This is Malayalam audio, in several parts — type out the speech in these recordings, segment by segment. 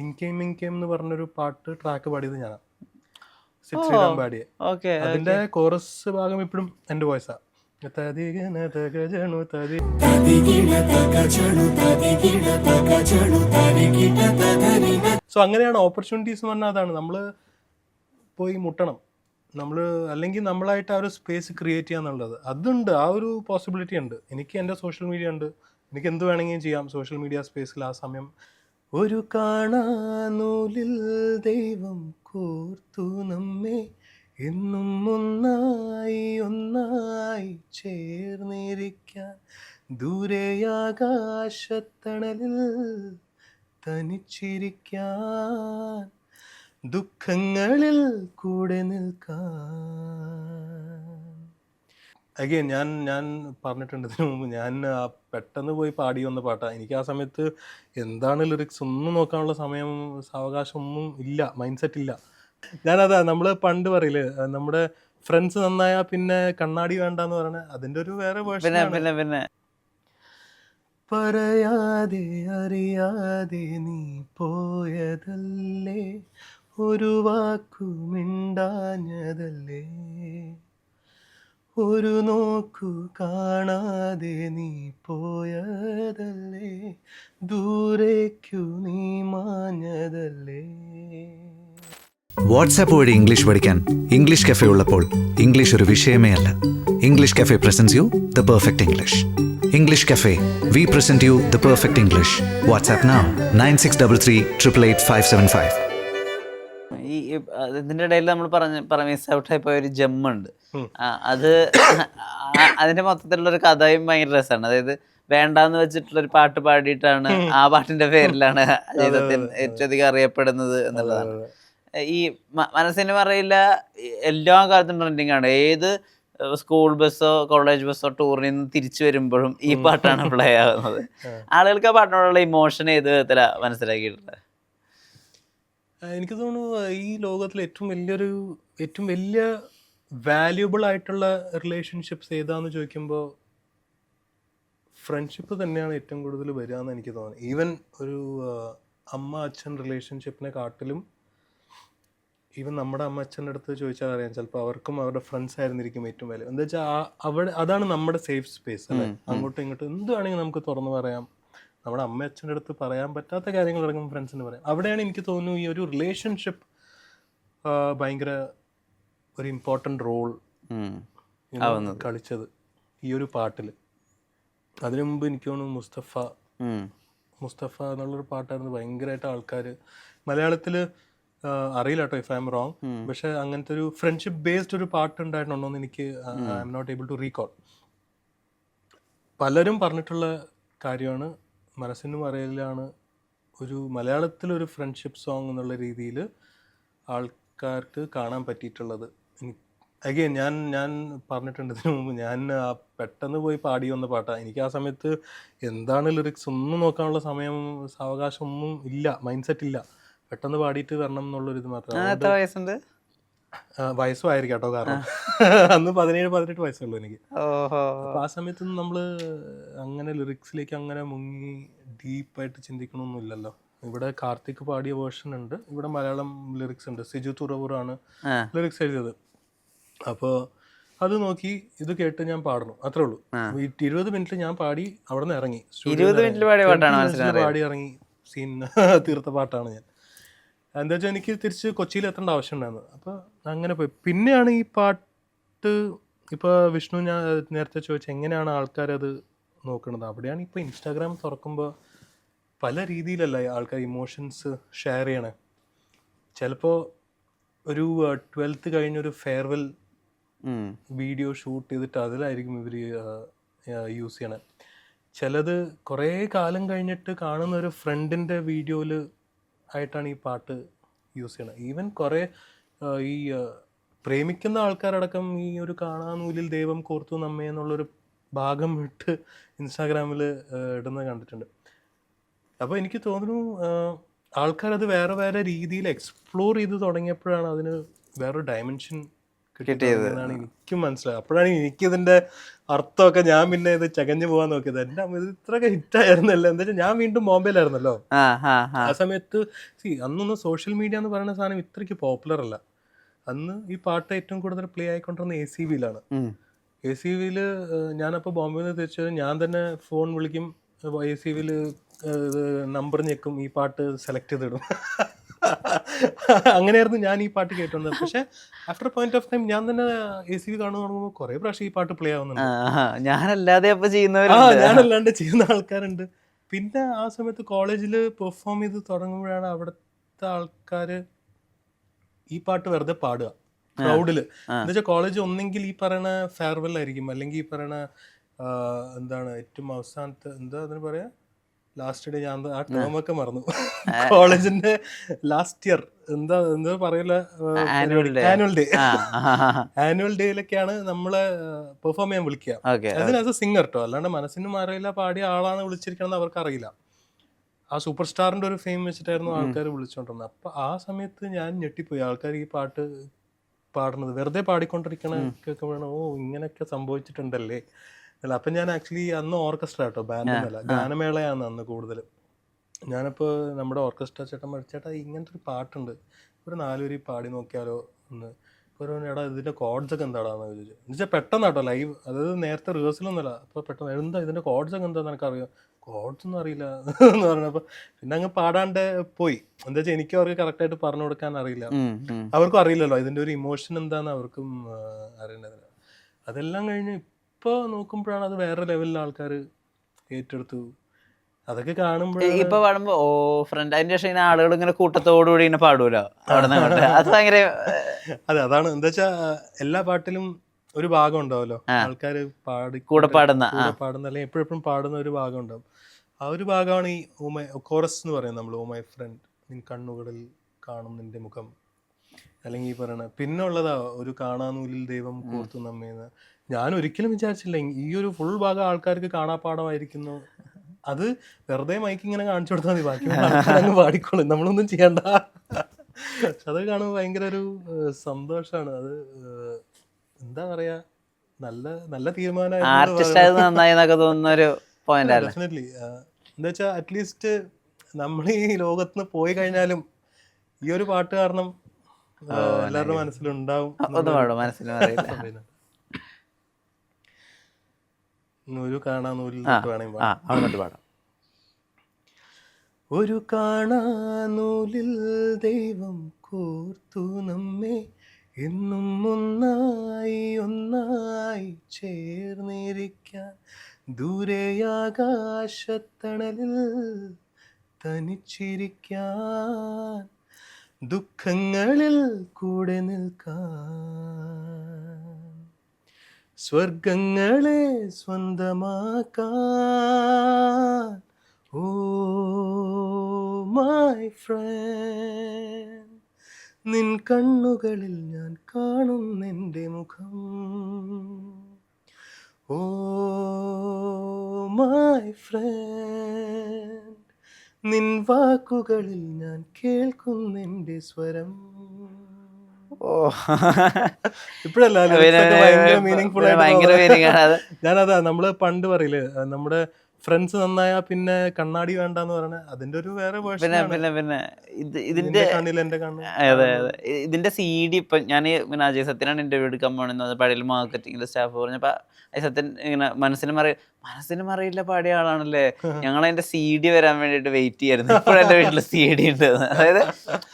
ഇൻകെയിം എന്ന് പറഞ്ഞൊരു ട്രാക്ക് പാടിയത് ഞാനാണ്. ഓ ശ്രീറാം പാടിയെ. ഓക്കെ അതിന്റെ കോറസ് ഭാഗം ഇപ്പോഴും എൻ്റെ വോയിസാ. സോ അങ്ങനെയാണ് ഓപ്പർച്യൂണിറ്റീസ് എന്ന് പറഞ്ഞാൽ. അതാണ് നമ്മൾ പോയി മുട്ടണം, നമ്മൾ അല്ലെങ്കിൽ നമ്മളായിട്ട് ആ ഒരു സ്പേസ് ക്രിയേറ്റ് ചെയ്യാന്നുള്ളത്. അതുണ്ട്, ആ ഒരു പോസിബിലിറ്റി ഉണ്ട്. എനിക്ക് എൻ്റെ സോഷ്യൽ മീഡിയ ഉണ്ട്, എനിക്ക് എന്ത് വേണമെങ്കിലും ചെയ്യാം സോഷ്യൽ മീഡിയ സ്പേസിൽ. ആ സമയം ഒരു കാണാനൂലിൽ ദൈവം കോർത്തു നമ്മെ എന്നും ഒന്നായി ഒന്നായി ചേർന്നിരിക്കാൻ, ദൂരെയാകാശത്തണലിൽ തനിച്ചിരിക്കാൻ, ദുഃഖങ്ങളിൽ കൂടെ നിൽക്കാൻ. അഗൈൻ ഞാൻ പറഞ്ഞിട്ടുണ്ട് ഇതിനു മുമ്പ്, ഞാൻ പെട്ടെന്ന് പോയി പാടി വന്ന പാട്ടാണ്. എനിക്ക് ആ സമയത്ത് എന്താണ് ലിറിക്സ് ഒന്നും നോക്കാനുള്ള സമയം സാവകാശം ഒന്നും ഇല്ല, മൈൻഡ് സെറ്റ് ഇല്ല. ഞാനതാ നമ്മൾ പണ്ട് പറയില്ലേ, നമ്മുടെ ഫ്രണ്ട്സ് നന്നായാൽ പിന്നെ കണ്ണാടി വേണ്ടെന്ന് പറയണേ, അതിൻ്റെ ഒരു വേറെ വേർഷനാണ്. പിന്നെ പറയാതെ അറിയാതെ നീ പോയതല്ലേ, ഒരു വാക്കു മിണ്ടാഞ്ഞതല്ലേ, ഒരു നോക്കു കാണാതെ നീ പോയതല്ലേ, ദൂരേക്കു നീ മാഞ്ഞതല്ലേ. വാട്സാപ്പ് വഴി ഇംഗ്ലീഷ് പഠിക്കാൻ ഇംഗ്ലീഷ് കഫേ ഉള്ളപ്പോൾ ഇംഗ്ലീഷ് ഒരു വിഷയമേ അല്ല. English cafe presents you the perfect English. English cafe, we present you the perfect English. WhatsApp now 9633888575. ഈ ഇതിന്റെ ഇടയിൽ നമ്മൾ മിസ് ഔട്ടായി പോയ ഒരു ജമ്മുണ്ട്. അത് അതിന്റെ മൊത്തത്തിലുള്ള ഒരു കഥയും ഭയങ്കര രസമാണ്. അതായത് വേണ്ടാന്ന് വെച്ചിട്ടുള്ള ഒരു പാട്ട് പാടിയിട്ടാണ് ആ പാട്ടിന്റെ പേരിലാണ് ജീവിതത്തിൽ ഏറ്റവും അധികം അറിയപ്പെടുന്നത് എന്നുള്ളതാണ്. ഈ മനസ്സിന് പറയില്ല, എല്ലാ കാലത്തും ട്രെൻഡിങ് ആണ്. ഏത് സ്കൂൾ ബസ്സോ കോളേജ് ബസ്സോ ടൂറിൽ നിന്ന് തിരിച്ചു വരുമ്പോഴും ഈ പാട്ടാണ് പ്ലേ ആകുന്നത്. ആളുകൾക്ക് ആ പാട്ടിനോടുള്ള ഇമോഷൻ ഏത് വിധത്തിലാണ് മനസ്സിലാക്കിയിട്ടുള്ളത്? എനിക്ക് തോന്നുന്നു ഈ ലോകത്തിൽ ഏറ്റവും വലിയ വാല്യുബിൾ ആയിട്ടുള്ള റിലേഷൻഷിപ്സ് ഏതാന്ന് ചോദിക്കുമ്പോൾ ഫ്രണ്ട്ഷിപ്പ് തന്നെയാണ് ഏറ്റവും കൂടുതൽ വരിക എന്ന് എനിക്ക് തോന്നുന്നു. ഈവൻ ഒരു അമ്മ അച്ഛൻ റിലേഷൻഷിപ്പിനെ കാട്ടിലും ഈവൻ നമ്മുടെ അമ്മ അച്ഛൻ്റെ അടുത്ത് ചോദിച്ചാൽ അറിയാം, ചിലപ്പോൾ അവർക്കും അവരുടെ ഫ്രണ്ട്സ് ആയിരുന്നിരിക്കും ഏറ്റവും വാല്യൂ. എന്താ വെച്ചാൽ അവിടെ അതാണ് നമ്മുടെ സേഫ് സ്പേസ് അല്ലേ. അങ്ങോട്ടും ഇങ്ങോട്ടും എന്ത് വേണമെങ്കിൽ നമുക്ക് തുറന്നു പറയാം. നമ്മുടെ അമ്മ അച്ഛൻ്റെ അടുത്ത് പറയാൻ പറ്റാത്ത കാര്യങ്ങൾ അടക്കം ഫ്രണ്ട്സിന് പറയാം. അവിടെയാണ് എനിക്ക് തോന്നുന്നു ഈ ഒരു റിലേഷൻഷിപ്പ് ഭയങ്കര ഒരു ഇമ്പോർട്ടൻ്റ് റോൾ കളിച്ചത് ഈ ഒരു പാട്ടിൽ. അതിനു മുമ്പ് എനിക്ക് തോന്നുന്നു മുസ്തഫ എന്നുള്ളൊരു പാട്ടായിരുന്നു ഭയങ്കരമായിട്ട് ആൾക്കാർ മലയാളത്തിൽ, അറിയില്ല കേട്ടോ ഇഫ് ഐ എം റോങ്, പക്ഷെ അങ്ങനത്തെ ഒരു ഫ്രണ്ട്ഷിപ്പ് ബേസ്ഡ് ഒരു പാട്ട് ഉണ്ടായിട്ടുണ്ടോ എന്ന് എനിക്ക് I'm not able to recall. പലരും പറഞ്ഞിട്ടുള്ള കാര്യമാണ്, മനസ്സിനും അറിയില്ലാണ്, ഒരു മലയാളത്തിലൊരു ഫ്രണ്ട്ഷിപ്പ് സോങ് എന്നുള്ള രീതിയിൽ ആൾക്കാർക്ക് കാണാൻ പറ്റിയിട്ടുള്ളത്. അഗൈൻ ഞാൻ പറഞ്ഞിട്ടുണ്ട് ഇതിനു മുമ്പ്, ഞാൻ പെട്ടെന്ന് പോയി പാടി വന്ന പാട്ടാണ്. എനിക്ക് ആ സമയത്ത് എന്താണ് ലിറിക്സ് ഒന്നും നോക്കാനുള്ള സമയം സാവകാശം ഒന്നും ഇല്ല, മൈൻഡ് സെറ്റ് ഇല്ല. പെട്ടെന്ന് പാടിയിട്ട് വരണം എന്നുള്ളൊരിത് മാത്രമേ. വയസ്സും ആയിരിക്കും കേട്ടോ, കാരണം അന്ന് 17-18 വയസ്സുള്ളൂ എനിക്ക്. അപ്പൊ ആ സമയത്തൊന്നും നമ്മള് അങ്ങനെ ലിറിക്സിലേക്ക് അങ്ങനെ മുങ്ങി ഡീപ്പായിട്ട് ചിന്തിക്കണമൊന്നുമില്ലല്ലോ. ഇവിടെ കാർത്തിക് പാടിയ വേർഷൻ ഉണ്ട്, ഇവിടെ മലയാളം ലിറിക്സ് ഉണ്ട്. സിജു തുറവൂറാണ് ലിറിക്സ് എഴുതിയത്. അപ്പോൾ അത് നോക്കി ഇത് കേട്ട് ഞാൻ പാടണം, അത്രേ ഉള്ളൂ. 20 മിനിറ്റ് ഞാൻ പാടി അവിടെ നിന്ന് ഇറങ്ങി, പാടി ഇറങ്ങി സീൻ തീർത്ത പാട്ടാണ് ഞാൻ. എന്താ വെച്ചാൽ എനിക്ക് തിരിച്ച് കൊച്ചിയിൽ എത്തേണ്ട ആവശ്യം ഉണ്ടായിരുന്നു. അപ്പോൾ അങ്ങനെ പോയി. പിന്നെയാണ് ഈ പാട്ട്, ഇപ്പോൾ വിഷ്ണു ഞാൻ നേരത്തെ ചോദിച്ചാൽ എങ്ങനെയാണ് ആൾക്കാരത് നോക്കുന്നത്. അവിടെയാണ് ഇപ്പോൾ ഇൻസ്റ്റാഗ്രാം തുറക്കുമ്പോൾ പല രീതിയിലല്ല ആൾക്കാർ ഇമോഷൻസ് ഷെയർ ചെയ്യണേ. ചിലപ്പോൾ ഒരു 12th കഴിഞ്ഞൊരു ഫെയർവെൽ വീഡിയോ ഷൂട്ട് ചെയ്തിട്ട് അതിലായിരിക്കും ഇവർ യൂസ് ചെയ്യണേ. ചിലത് കുറേ കാലം കഴിഞ്ഞിട്ട് കാണുന്ന ഒരു ഫ്രണ്ടിൻ്റെ വീഡിയോയിൽ ആയിട്ടാണ് ഈ പാട്ട് യൂസ് ചെയ്യണത്. ഈവൻ കുറേ ഈ പ്രേമിക്കുന്ന ആൾക്കാരടക്കം ഈ ഒരു കാണാനൂലിൽ ദൈവം കോർത്തു നമ്മെ എന്നുള്ളൊരു ഭാഗം ഇട്ട് ഇൻസ്റ്റാഗ്രാമിൽ ഇടുന്നത് കണ്ടിട്ടുണ്ട്. അപ്പോൾ എനിക്ക് തോന്നുന്നു ആൾക്കാരത് വേറെ വേറെ രീതിയിൽ എക്സ്പ്ലോർ ചെയ്ത് തുടങ്ങിയപ്പോഴാണ് അതിന് വേറൊരു ഡയമെൻഷൻ കിട്ടിയതാണ് എനിക്കും മനസ്സിലായത്. അപ്പോഴാണ് എനിക്കിതിന്റെ അർത്ഥമൊക്കെ ഞാൻ പിന്നെ ഇത് ചകഞ്ഞു പോകാൻ നോക്കിയത്. എൻ്റെ അമ്മ ഇത് ഇത്രയൊക്കെ ഹിറ്റായിരുന്നല്ലോ. എന്താ വെച്ചാൽ ഞാൻ വീണ്ടും ബോംബെയിലായിരുന്നല്ലോ ആ സമയത്ത്. അന്നൊന്നും സോഷ്യൽ മീഡിയ എന്ന് പറയുന്ന സാധനം ഇത്രയ്ക്ക് പോപ്പുലർ അല്ല. അന്ന് ഈ പാട്ട് ഏറ്റവും കൂടുതൽ പ്ലേ ആയിക്കൊണ്ടിരുന്ന ACVയിലാണ്. ACVയിൽ ഞാനപ്പോൾ ബോംബെയിൽ നിന്ന് തിരിച്ചു ഞാൻ തന്നെ ഫോൺ വിളിക്കും, ACVയിൽ നമ്പർ ഞെക്കും, ഈ പാട്ട് സെലക്ട് ചെയ്തിടും. അങ്ങനെയായിരുന്നു ഞാൻ ഈ പാട്ട് കേട്ടുന്നത്. പക്ഷെ ആഫ്റ്റർ പോയിന്റ് ഓഫ് ടൈം ഞാൻ തന്നെ ACV കാണുന്ന തുടങ്ങുമ്പോൾ കുറെ പ്രാവശ്യം ഈ പാട്ട് പ്ലേ ആവുന്നുണ്ട്. ഞാനല്ലാണ്ട് ചെയ്യുന്ന ആൾക്കാരുണ്ട്. പിന്നെ ആ സമയത്ത് കോളേജിൽ പെർഫോം ചെയ്ത് തുടങ്ങുമ്പോഴാണ് അവിടുത്തെ ആൾക്കാർ ഈ പാട്ട് വെറുതെ പാടുക ക്രൗഡില്. എന്താ വെച്ചാൽ കോളേജ് ഒന്നെങ്കിൽ ഈ പറയുന്ന ഫെയർവെൽ ആയിരിക്കും, അല്ലെങ്കിൽ ഈ പറയുന്ന എന്താണ് ഏറ്റവും അവസാനത്തെ എന്താ അതിന് പറയാ, ലാസ്റ്റ് ഡേ. ഞാൻ ആ ടേമൊക്കെ മറന്നു. കോളേജിന്റെ ലാസ്റ്റ് ഇയർ എന്താ പറയില്ല, ആനുവൽ ഡേയിലൊക്കെയാണ് നമ്മളെ പെർഫോം ചെയ്യാൻ വിളിക്കുക. അതിന് ആസ് എ സിംഗർ കേട്ടോ, അല്ലാണ്ട് മനസ്സിന് അറിയില്ല പാടിയ ആളാണ് വിളിച്ചിരിക്കണമെന്ന് അവർക്ക് അറിയില്ല. ആ സൂപ്പർ സ്റ്റാറിന്റെ ഒരു ഫെയിം വെച്ചിട്ടായിരുന്നു ആൾക്കാർ വിളിച്ചോണ്ടിരുന്നത്. അപ്പൊ ആ സമയത്ത് ഞാൻ ഞെട്ടിപ്പോയി. ആൾക്കാർ ഈ പാട്ട് പാടുന്നത് വെറുതെ പാടിക്കൊണ്ടിരിക്കണ കേൾക്കുമ്പോഴാണ് ഓ ഇങ്ങനെയൊക്കെ സംഭവിച്ചിട്ടുണ്ടല്ലേ അല്ല. അപ്പം ഞാൻ ആക്ച്വലി അന്ന് ഓർക്കസ്ട്ര കേട്ടോ, ബാൻഡൊന്നുമല്ല, ഗാനമേളയാണ് അന്ന് കൂടുതൽ. ഞാനിപ്പോൾ നമ്മുടെ ഓർക്കസ്ട്ര ചേട്ടാ ഇങ്ങനത്തെ ഒരു പാട്ടുണ്ട്, ഒരു 4 വരി പാടി നോക്കിയാലോ എന്ന്. ഒരു എടാ ഇതിൻ്റെ കോഡ്സ് ഒക്കെ എന്താടാന്ന് ചോദിച്ചു. എന്നുവെച്ചാൽ പെട്ടെന്ന് കേട്ടോ ലൈവ്, അതായത് നേരത്തെ റിഹേഴ്സലൊന്നുമല്ല. അപ്പോൾ പെട്ടെന്ന് എന്താ ഇതിൻ്റെ കോഡ്സ് ഒക്കെ എന്താണെന്ന് എനിക്കറിയാം. കോഡ്സ് ഒന്നും അറിയില്ല എന്ന് പറഞ്ഞപ്പോൾ പിന്നെ അങ്ങ് പാടാണ്ട് പോയി. എന്താ വെച്ചാൽ എനിക്കും അവർക്ക് കറക്റ്റായിട്ട് പറഞ്ഞു കൊടുക്കാൻ അറിയില്ല, അവർക്കും അറിയില്ലല്ലോ ഇതിൻ്റെ ഒരു ഇമോഷൻ എന്താണെന്ന് അവർക്കും അറിയേണ്ടതില്ല. അതെല്ലാം കഴിഞ്ഞ് ഇപ്പോൾ നോക്കുമ്പോഴാണ് അത് വേറെ ലെവലിൽ ആൾക്കാർ ഏറ്റെടുത്തു. അതൊക്കെ കാണുമ്പോൾ ഇപ്പൊ പാടുമ്പോ ഓ ഫ്രണ്ട്, അതിന്റെ ശേഷം ഇങ്ങനെ ആളുകൾ ഇങ്ങനെ കൂട്ടത്തോടുകൂടി ഇങ്ങനെ പാടൂലോ അവിടെ. അത് ഭയങ്കര അതാണ് എന്താ വെച്ചാ എല്ലാ പാട്ടിലും ഒരു ഭാഗം ഉണ്ടാവല്ലോ, ആൾക്കാർ കൂടെ പാടുന്ന അല്ലെങ്കിൽ എപ്പോഴെപ്പോഴും പാടുന്ന ഒരു ഭാഗം ഉണ്ടാവും. ആ ഒരു ഭാഗമാണ് ഈ കോറസ് എന്ന് പറയുന്നത്. നമ്മൾ ഓ മൈ ഫ്രണ്ട് നിൻ കണ്ണുകളിൽ കാണും നിന്റെ മുഖം, അല്ലെങ്കിൽ ഈ പറയണ പിന്നെ ഉള്ളതാ ഒരു കാണാനൂലിൽ ദൈവം കോർത്തു നമ്മേന്ന്. ഞാൻ ഒരിക്കലും വിചാരിച്ചില്ല ഈ ഒരു ഫുൾ ഭാഗം ആൾക്കാർക്ക് കാണാപ്പാടമായിരിക്കുന്നു. അത് വെറുതെ മൈക്ക് ഇങ്ങനെ കാണിച്ചു കൊടുത്താൽ മതി, ബാക്കി അങ്ങ് പാടിക്കോളും, നമ്മളൊന്നും ചെയ്യണ്ട. പക്ഷെ അത് കാണുമ്പോൾ ഭയങ്കര ഒരു സന്തോഷമാണ്. അത് എന്താ പറയാ, നല്ല നല്ല തീരുമാനമായിരുന്നു. ഡെഫിനറ്റ്ലി. എന്താ വെച്ചാൽ അറ്റ്ലീസ്റ്റ് നമ്മൾ ഈ ലോകത്ത് പോയി കഴിഞ്ഞാലും ഈ ഒരു പാട്ട് കാരണം എല്ലാവരുടെ മനസ്സിലുണ്ടാവും. ഒരു കാണാനൂലിൽ പാടാം. ഒരു കാണാനൂലിൽ ദൈവം കോർത്തു നമ്മെ എന്നും ഒന്നായി ഒന്നായി ചേർന്നിരിക്കാൻ, ദൂരെയാകാശത്തണലിൽ തനിച്ചിരിക്കാൻ, ദുഃഖങ്ങളിൽ കൂടെ നിൽക്കാൻ, സ്വർഗങ്ങളെ സ്വന്തമാക്കാൻ. ഓ മൈ ഫ്രണ്ട് നിൻ കണ്ണുകളിൽ ഞാൻ കാണുന്നെൻ്റെ മുഖം. ഓ മൈ ഫ്രണ്ട് നിൻ വാക്കുകളിൽ ഞാൻ കേൾക്കുന്നെൻ്റെ സ്വരം. ഞാനതാ നമ്മള് പണ്ട് പറയില്ലേ, നമ്മുടെ ഫ്രണ്ട്സ് നന്നായാ പിന്നെ കണ്ണാടി വേണ്ടെന്ന് പറഞ്ഞ അതിന്റെ ഒരു വേറെ ഇതിന്റെ CD ഇപ്പൊ ഞാൻ അജയ് സത്യനാണ് ഇന്റർവ്യൂ എടുക്കാൻ പോണെന്ന് പഴയ മാർക്കറ്റിംഗിലെ സ്റ്റാഫ് പറഞ്ഞപ്പോ സത്യൻ ഇങ്ങനെ മനസ്സിന് മറിയില്ല പാടിയ ആളാണല്ലേ, ഞങ്ങൾ അതിന്റെ CD വരാൻ വേണ്ടിട്ട് വെയിറ്റ് ചെയ്യായിരുന്നു. ഇപ്പോഴും എന്റെ വീട്ടില് CD ഉണ്ട്. അതായത്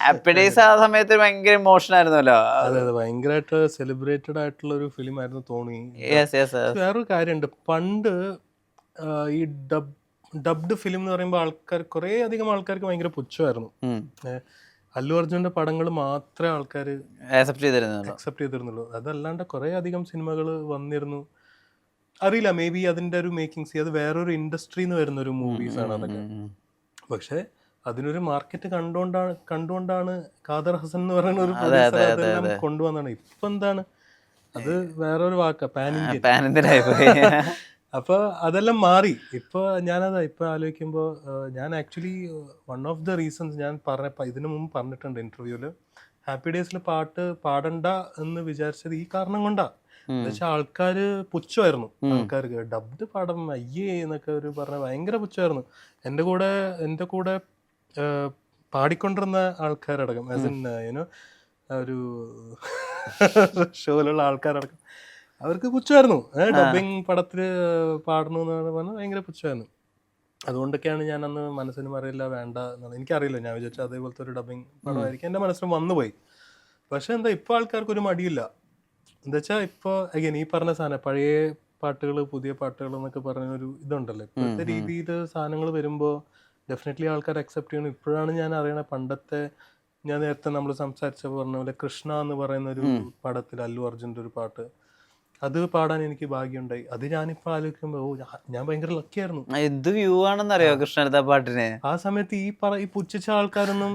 ഹാപ്പി ഡേയ്സ് ആ സമയത്ത് ഭയങ്കര ഇമോഷൻ ആയിരുന്നല്ലോ. അതെ ഭയങ്കരമായിട്ട് സെലിബ്രേറ്റഡ് ആയിട്ടുള്ള ഒരു ഫിലിം ആയിരുന്നു തോണി. വേറൊരു കാര്യമുണ്ട്, പണ്ട് ഈ ഡബ്ഡ് ഫിലിം എന്ന് പറയുമ്പോൾ കുറേ അധികം ആൾക്കാർക്ക് ഭയങ്കര പുച്ഛമായിരുന്നു. അല്ലു അർജുന്റെ പടങ്ങൾ മാത്രമേ ആൾക്കാർ അക്സെപ്റ്റ് ചെയ്തിരുന്നുള്ളൂ. അതല്ലാണ്ട് കുറേ അധികം സിനിമകൾ വന്നിരുന്നു. അറിയില്ല, മേ ബി അതിന്റെ ഒരു മേക്കിംഗ് അത് വേറൊരു ഇൻഡസ്ട്രിന്ന് വരുന്ന ഒരു മൂവീസ് ആണ് അതൊക്കെ. പക്ഷെ അതിനൊരു മാർക്കറ്റ് കണ്ടുകൊണ്ടാണ് ഖാദർ ഹസൻ എന്ന് പറയുന്ന ഒരു പ്രൊഡ്യൂസർ അതെല്ലാം കൊണ്ടുവന്നാണ്. ഇപ്പൊ എന്താണ് അത് വേറൊരു വാക്കാ, പാൻ ഇന്ത്യൻ. അപ്പോൾ അതെല്ലാം മാറി. ഇപ്പോൾ ഞാനതാ ഇപ്പോൾ ആലോചിക്കുമ്പോൾ ഞാൻ actually one of the reasons ഞാൻ ഇതിനു മുമ്പ് പറഞ്ഞിട്ടുണ്ട് ഇൻ്റർവ്യൂവിൽ, ഹാപ്പി ഡേയ്സിൽ പാട്ട് പാടണ്ട എന്ന് വിചാരിച്ചത് ഈ കാരണം കൊണ്ടാ. എന്നുവെച്ചാൽ ആൾക്കാര് പുച്ഛമായിരുന്നു, ആൾക്കാർക്ക് ഡബ്ഡ് പാടം അയ്യേ എന്നൊക്കെ ഒരു പറഞ്ഞ ഭയങ്കര പുച്ഛമായിരുന്നു. എൻ്റെ കൂടെ പാടിക്കൊണ്ടിരുന്ന ആൾക്കാരടക്കം, ആസ് ഇൻ യുനോ ഒരു ഷോയിലുള്ള ആൾക്കാരടക്കം അവർക്ക് പുച്ഛമായിരുന്നു. ഡബിങ് പടത്തിൽ പാടണു എന്ന് പറഞ്ഞാൽ ഭയങ്കര പുച്ഛമായിരുന്നു. അതുകൊണ്ടൊക്കെയാണ് ഞാൻ അന്ന് മനസ്സിന് അറിയില്ല വേണ്ട എന്നുള്ളത്. എനിക്കറിയില്ല, ഞാൻ വിചാരിച്ചു അതേപോലത്തെ ഒരു ഡബിങ് പടമായിരിക്കും എൻ്റെ മനസ്സിൽ വന്നുപോയി. പക്ഷെ എന്താ ഇപ്പോൾ ആൾക്കാർക്കൊരു മടിയില്ല. എന്താ വെച്ചാൽ ഇപ്പോൾ അഗൈൻ ഈ പറഞ്ഞ സാധനം പഴയ പാട്ടുകൾ പുതിയ പാട്ടുകൾ എന്നൊക്കെ പറഞ്ഞൊരു ഇതുണ്ടല്ലോ. ഇപ്പോഴത്തെ രീതിയിൽ സാധനങ്ങൾ വരുമ്പോൾ ഡെഫിനറ്റ്ലി ആൾക്കാർ അക്സെപ്റ്റ് ചെയ്യണം. ഇപ്പോഴാണ് ഞാൻ അറിയണത് പണ്ടത്തെ, ഞാൻ നേരത്തെ നമ്മൾ സംസാരിച്ചപ്പോൾ പറഞ്ഞ പോലെ കൃഷ്ണ എന്ന് പറയുന്ന ഒരു പടത്തിൽ അല്ലു അർജുൻ്റെ ഒരു പാട്ട്, അത് പാടാൻ എനിക്ക് ഭാഗ്യമുണ്ടായി. അത് ഞാനിപ്പോൾ ആലോചിക്കുമ്പോൾ ഞാൻ ഭയങ്കര ലക്കിയായിരുന്നു. എന്ത് വ്യൂ ആണെന്നറിയോ കൃഷ്ണന്റെ പാട്ടിന്. ആ സമയത്ത് ഈ പുച്ഛിച്ച ആൾക്കാരൊന്നും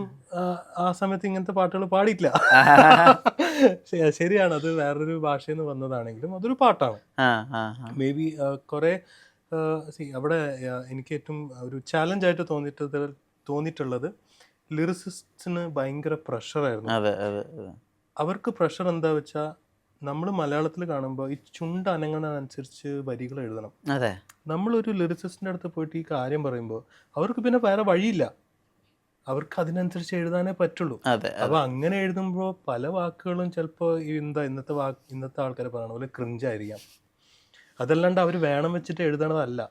ആ സമയത്ത് ഇങ്ങനത്തെ പാട്ടുകൾ പാടിയില്ല. ശരിയാണ്, അത് വേറൊരു ഭാഷയിൽ നിന്ന് വന്നതാണെങ്കിലും അതൊരു പാട്ടാണ്. മേ ബി കുറെ അവിടെ എനിക്ക് ഏറ്റവും ഒരു ചാലഞ്ചായിട്ട് തോന്നിയിട്ടുള്ളത് ലിറിസിസ്റ്റിന് ഭയങ്കര പ്രഷറായിരുന്നു. അവർക്ക് പ്രഷർ എന്താ വെച്ചാൽ നമ്മൾ മലയാളത്തിൽ കാണുമ്പോൾ ഈ ചുണ്ട് അനങ്ങണനുസരിച്ച് വരികൾ എഴുതണം. നമ്മളൊരു ലിറിസിസ്റ്റിൻ്റെ അടുത്ത് പോയിട്ട് ഈ കാര്യം പറയുമ്പോൾ അവർക്ക് പിന്നെ വേറെ വഴിയില്ല, അവർക്ക് അതിനനുസരിച്ച് എഴുതാനേ പറ്റുള്ളൂ. അപ്പൊ അങ്ങനെ എഴുതുമ്പോൾ പല വാക്കുകളും ചിലപ്പോൾ ഇന്നത്തെ ആൾക്കാർ പറയണ പോലെ ക്രിഞ്ചായിരിക്കാം. അതല്ലാണ്ട് അവർ വേണം വെച്ചിട്ട് എഴുതണതല്ല.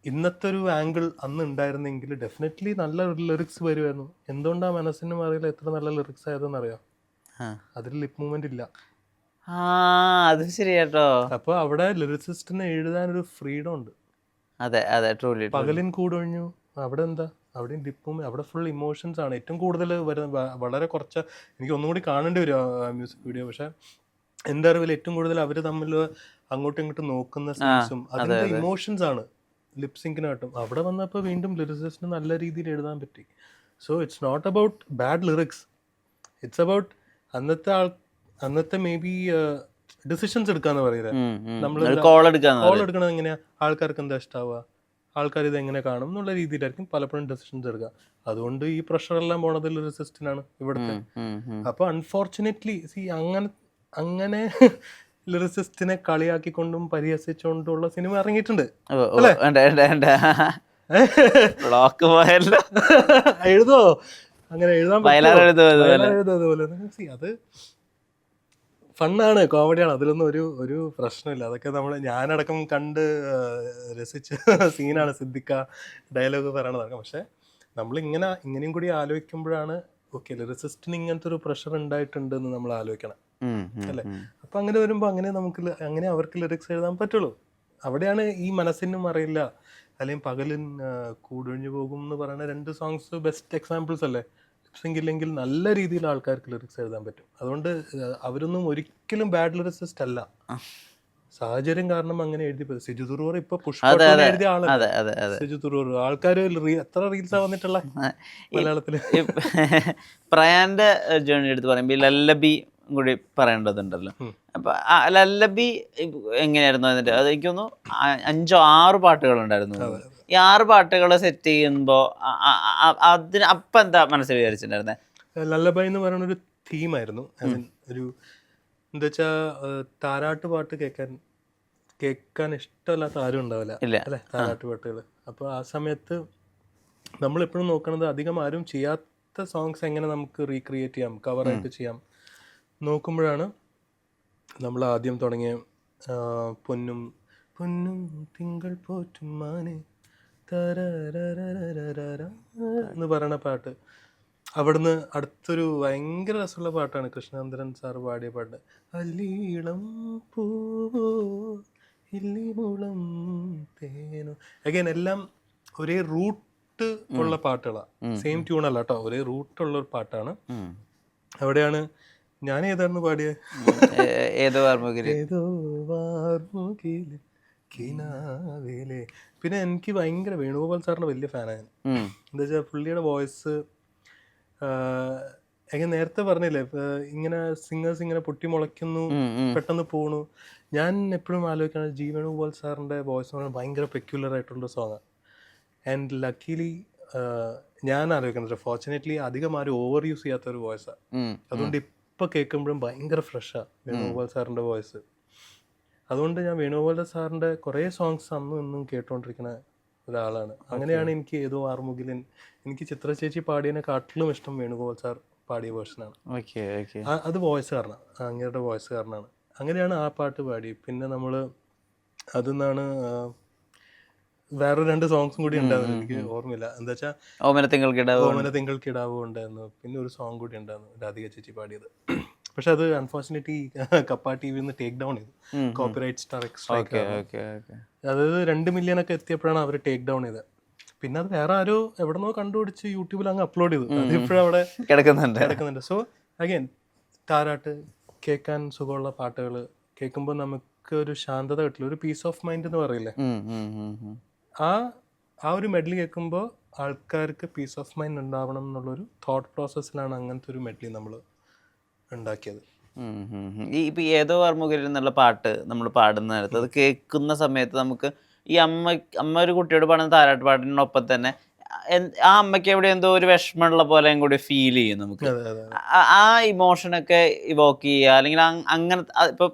ഇന്നത്തെ ഒരു ആംഗിൾ അന്ന് ഉണ്ടായിരുന്നെങ്കിൽ ഡെഫിനറ്റ്ലി നല്ല ലിറിക്സ് വരുമായിരുന്നു. എന്തുകൊണ്ടാ മനസ്സിനും അറിയില്ല എത്ര നല്ല ലിറിക്സ് ആയതെന്ന് അറിയാം. അതിൽ ലിപ് മൂവ്മെന്റ് ഇല്ല. അത് ശരിയാട്ടോ. അപ്പൊ അവിടെ ലിറിസിസ്റ്റിന് എഴുതാനൊരു ഫ്രീഡം ഉണ്ട്. പകലിൻ കൂടൊഴിഞ്ഞു അവിടെ എന്താ, അവിടെയും ലിപ് മൂവ്മെന്റ്, അവിടെ ഫുൾ ഇമോഷൻസ് ആണ് ഏറ്റവും കൂടുതൽ വരുന്നത്. വളരെ കുറച്ച് എനിക്ക് ഒന്നുകൂടി കാണേണ്ടി വരും മ്യൂസിക് വീഡിയോ. പക്ഷെ എൻ്റെ അറിവിൽ ഏറ്റവും കൂടുതൽ അവർ തമ്മിൽ അങ്ങോട്ടും ഇങ്ങോട്ടും നോക്കുന്ന സീൻസും അതിന്റെ ഇമോഷൻസ് ആണ് ലിപ്സിങ്കിനായിട്ടും. അവിടെ വന്നപ്പോൾ വീണ്ടും ലിറിസിസ്റ്റിന് നല്ല രീതിയിൽ എഴുതാൻ പറ്റി. So it's not about bad lyrics, it's about അന്നത്തെ മേ ബി ഡിസിഷൻസ് എടുക്കാന്ന് പറയുന്നത്. നമ്മൾ കോൾ എടുക്കണത് എങ്ങനെയാ, ആൾക്കാർക്ക് എന്താ ഇഷ്ടാവുക, ആൾക്കാർ ഇത് എങ്ങനെ കാണും എന്നുള്ള രീതിയിലായിരിക്കും പലപ്പോഴും ഡിസിഷൻസ് എടുക്കുക. അതുകൊണ്ട് ഈ പ്രഷറെല്ലാം പോണത് ലിറിസിസ്റ്റിനാണ് ഇവിടുത്തെ. അപ്പൊ അൺഫോർച്ചുനേറ്റ്ലി അങ്ങനെ ലിറിസിസ്റ്റിനെ കളിയാക്കിക്കൊണ്ടും പരിഹസിച്ചുകൊണ്ടുള്ള സിനിമ ഇറങ്ങിയിട്ടുണ്ട്. എഴുതോ അങ്ങനെ എഴുതുപോലെ അത് ഫണ്ണാണ്, കോമഡിയാണ്, അതിലൊന്നും ഒരു പ്രശ്നമില്ല. അതൊക്കെ ഞാനടക്കം കണ്ട് രസിച്ച സീനാണ് സിദ്ദിഖ ഡയലോഗ് പറയണതൊക്കെ. പക്ഷെ ഇങ്ങനെയും കൂടി ആലോചിക്കുമ്പോഴാണ് ഓക്കെ ലിറിസിസ്റ്റിന് ഇങ്ങനത്തെ ഒരു പ്രഷർ ഉണ്ടായിട്ടുണ്ട് എന്ന് നമ്മൾ ആലോചിക്കണം, അല്ലേ? അപ്പൊ അങ്ങനെ വരുമ്പോൾ അങ്ങനെ അവർക്ക് ലിറിക്സ് എഴുതാൻ പറ്റുള്ളൂ. അവിടെയാണ് ഈ മനസ്സിനും അറിയില്ല അല്ലെങ്കിൽ പകലിൻ കൂടൊഴിഞ്ഞു പോകും എന്ന് പറയുന്ന 2 സോങ്സ് ബെസ്റ്റ് എക്സാമ്പിൾസ് അല്ലേ? ലിപ്സിംഗ് നല്ല രീതിയിൽ ആൾക്കാർക്ക് ലിറിക്സ് എഴുതാൻ പറ്റും. അതുകൊണ്ട് അവരൊന്നും ഒരിക്കലും ബാഡ് ലിറിസിസ്റ്റ് അല്ല, സാഹചര്യം കാരണം അങ്ങനെ എഴുതി. സിജു തുറൂർ ഇപ്പൊ പുഷ്പ എഴുതിയ ആളല്ലേ സിജു തുറൂർ. ആൾക്കാർ എത്ര റീൽസാ വന്നിട്ടുള്ള മലയാളത്തില്. പ്രയാന്റെ ജേർണി എടുത്ത് പറയുമ്പോ ലല്ലബി കൂടി പറയേണ്ടതുണ്ടല്ലോ. അപ്പൊ ലല്ലബി എങ്ങനെയായിരുന്നു അതിന്റെ? അത് എനിക്ക് തോന്നുന്നു 5-6 പാട്ടുകൾ ഉണ്ടായിരുന്നു. ഈ 6 പാട്ടുകൾ സെറ്റ് ചെയ്യുമ്പോ അപ്പൊ എന്താ മനസ്സിൽ വിചാരിച്ചിട്ടുണ്ടായിരുന്നെ? ലല്ലബൈ എന്ന് പറയുന്ന ഒരു തീമായിരുന്നു. ഒരു എന്താ വെച്ചാ താരാട്ട് പാട്ട് കേൾക്കാൻ ഇഷ്ടമല്ലാത്ത ആരും ഉണ്ടാവില്ല അല്ലെ, താരാട്ട് പാട്ടുകൾ. അപ്പൊ ആ സമയത്ത് നമ്മളെപ്പോഴും നോക്കണത് അധികം ആരും ചെയ്യാത്ത സോങ്സ് എങ്ങനെ നമുക്ക് റീക്രിയേറ്റ് ചെയ്യാം, കവറായിട്ട് ചെയ്യാം നോക്കുമ്പോഴാണ് നമ്മൾ ആദ്യം തുടങ്ങിയ പൊന്നും പൊന്നും തിങ്കൾ പോറ്റും മാനെ എന്ന് പറയുന്ന പാട്ട്. അവിടുന്ന് അടുത്തൊരു ഭയങ്കര രസമുള്ള പാട്ടാണ് കൃഷ്ണചന്ദ്രൻ സാർ പാടിയ പാട്ട്, അല്ലീളം പൂവോ ഇല്ലിമുളം തേനോ. അഗൈൻ എല്ലാം ഒരേ റൂട്ട് ഉള്ള പാട്ടുകളാണ്, സെയിം ട്യൂണല്ല കേട്ടോ, ഒരേ റൂട്ടുള്ള ഒരു പാട്ടാണ്. അവിടെയാണ് ഞാൻ ഏതായിരുന്നു പാടിയത്, ഏതോ കിനാവിലെ. പിന്നെ എനിക്ക് ഭയങ്കര വേണുഗോപാൽ സാറിന്റെ വലിയ ഫാനാണ്. എന്താ വെച്ചാൽ പുള്ളിയുടെ വോയിസ് എങ്ങനെ നേരത്തെ പറഞ്ഞില്ലേ, ഇങ്ങനെ സിംഗേഴ്സ് ഇങ്ങനെ പൊട്ടി മുളയ്ക്കുന്നു, പെട്ടെന്ന് പോണു. ഞാൻ എപ്പോഴും ആലോചിക്കുന്നത് ജി വേണുഗോപാൽ സാറിന്റെ വോയിസ് എന്ന് പറഞ്ഞാൽ ഭയങ്കര പെക്യുലർ ആയിട്ടുള്ള സോങ്ങാണ്. ആൻഡ് ലക്കിലി ഞാൻ ആലോചിക്കുന്നത് ഫോർച്ചുനേറ്റ്ലി അധികം ആരും ഓവർ യൂസ് ചെയ്യാത്ത ഒരു വോയിസാണ്. അതുകൊണ്ട് ഇപ്പം കേൾക്കുമ്പോഴും ഭയങ്കര ഫ്രഷാണ് വേണുഗോപാൽ സാറിൻ്റെ വോയിസ്. അതുകൊണ്ട് ഞാൻ വേണുഗോപാൽ സാറിൻ്റെ കുറേ സോങ്സ് അന്നും ഇന്നും കേട്ടുകൊണ്ടിരിക്കുന്ന ഒരാളാണ്. അങ്ങനെയാണ് എനിക്ക് ഏതോ ആറുമുകിലൻ, എനിക്ക് ചിത്ര ചേച്ചി പാടിയതിനെ കാട്ടിലും ഇഷ്ടം വേണുഗോപാൽ സാർ പാടിയ വേർഷനാണ്. അത് വോയിസ് കാരണമാണ്, അങ്ങയുടെ വോയിസ് കാരണമാണ്. അങ്ങനെയാണ് ആ പാട്ട് പാടി. പിന്നെ നമ്മൾ അതിൽ വേറെ 2 സോങ്സും കൂടി ഉണ്ടായിരുന്നു, എനിക്ക് ഓർമ്മയില്ല. എന്താ വെച്ചാൽ ഓമന തിങ്കൾക്കിടാവോ ഉണ്ടായിരുന്നു. പിന്നെ ഒരു സോങ് കൂടി ഉണ്ടായിരുന്നു രാധിക ചേച്ചി പാടിയത്. പക്ഷെ അത് അൺഫോർച്ചുനേറ്റ്ലി കപ്പ ടി വിന്ന് ടേക്ക് ഡൗൺ ചെയ്തു, കോപ്പിറൈറ്റ് സ്ട്രൈക്ക്. അതായത് 2 മില്യൺ ഒക്കെ എത്തിയപ്പോഴാണ് അവർ ടേക്ക് ഡൗൺ ചെയ്തത്. പിന്നെ അത് വേറെ ആരോ എവിടെന്നോ കണ്ടുപിടിച്ച് യൂട്യൂബിൽ അങ്ങ് അപ്ലോഡ് ചെയ്തു. അത് ഇപ്പോഴും അവിടെ കിടക്കുന്നുണ്ട്. സോ അഗൈൻ താരാട്ട് കേൾക്കാൻ സുഖമുള്ള പാട്ടുകൾ കേൾക്കുമ്പോൾ നമുക്ക് ഒരു ശാന്തത കിട്ടില്ല, ഒരു പീസ് ഓഫ് മൈൻഡ് എന്ന് പറയില്ലേ. ആ ഒരു മെഡലി കേൾക്കുമ്പോൾ ആൾക്കാർക്ക് പീസ് ഓഫ് മൈൻഡ് ഉണ്ടാവണം എന്നുള്ളൊരു തോട്ട് പ്രോസസ്സിലാണ് അങ്ങനത്തെ ഒരു മെഡലി നമ്മൾ ഉണ്ടാക്കിയത്. ഇപ്പൊ ഏതോ ആറുമുകിലൻ എന്നുള്ള പാട്ട് നമ്മൾ പാടുന്ന നേരത്ത് അത് കേൾക്കുന്ന സമയത്ത് നമുക്ക് ഈ അമ്മ ഒരു കുട്ടിയോട് പാടുന്ന താരാട്ട് പാട്ടിനൊപ്പം തന്നെ ആ അമ്മയ്ക്ക് എവിടെ എന്തോ ഒരു വിഷമമുള്ള പോലെ കൂടി ഫീൽ ചെയ്യും നമുക്ക്. ആ ഇമോഷനൊക്കെ ഇവോക്ക് ചെയ്യുക, അല്ലെങ്കിൽ അങ്ങനെ ഇപ്പൊ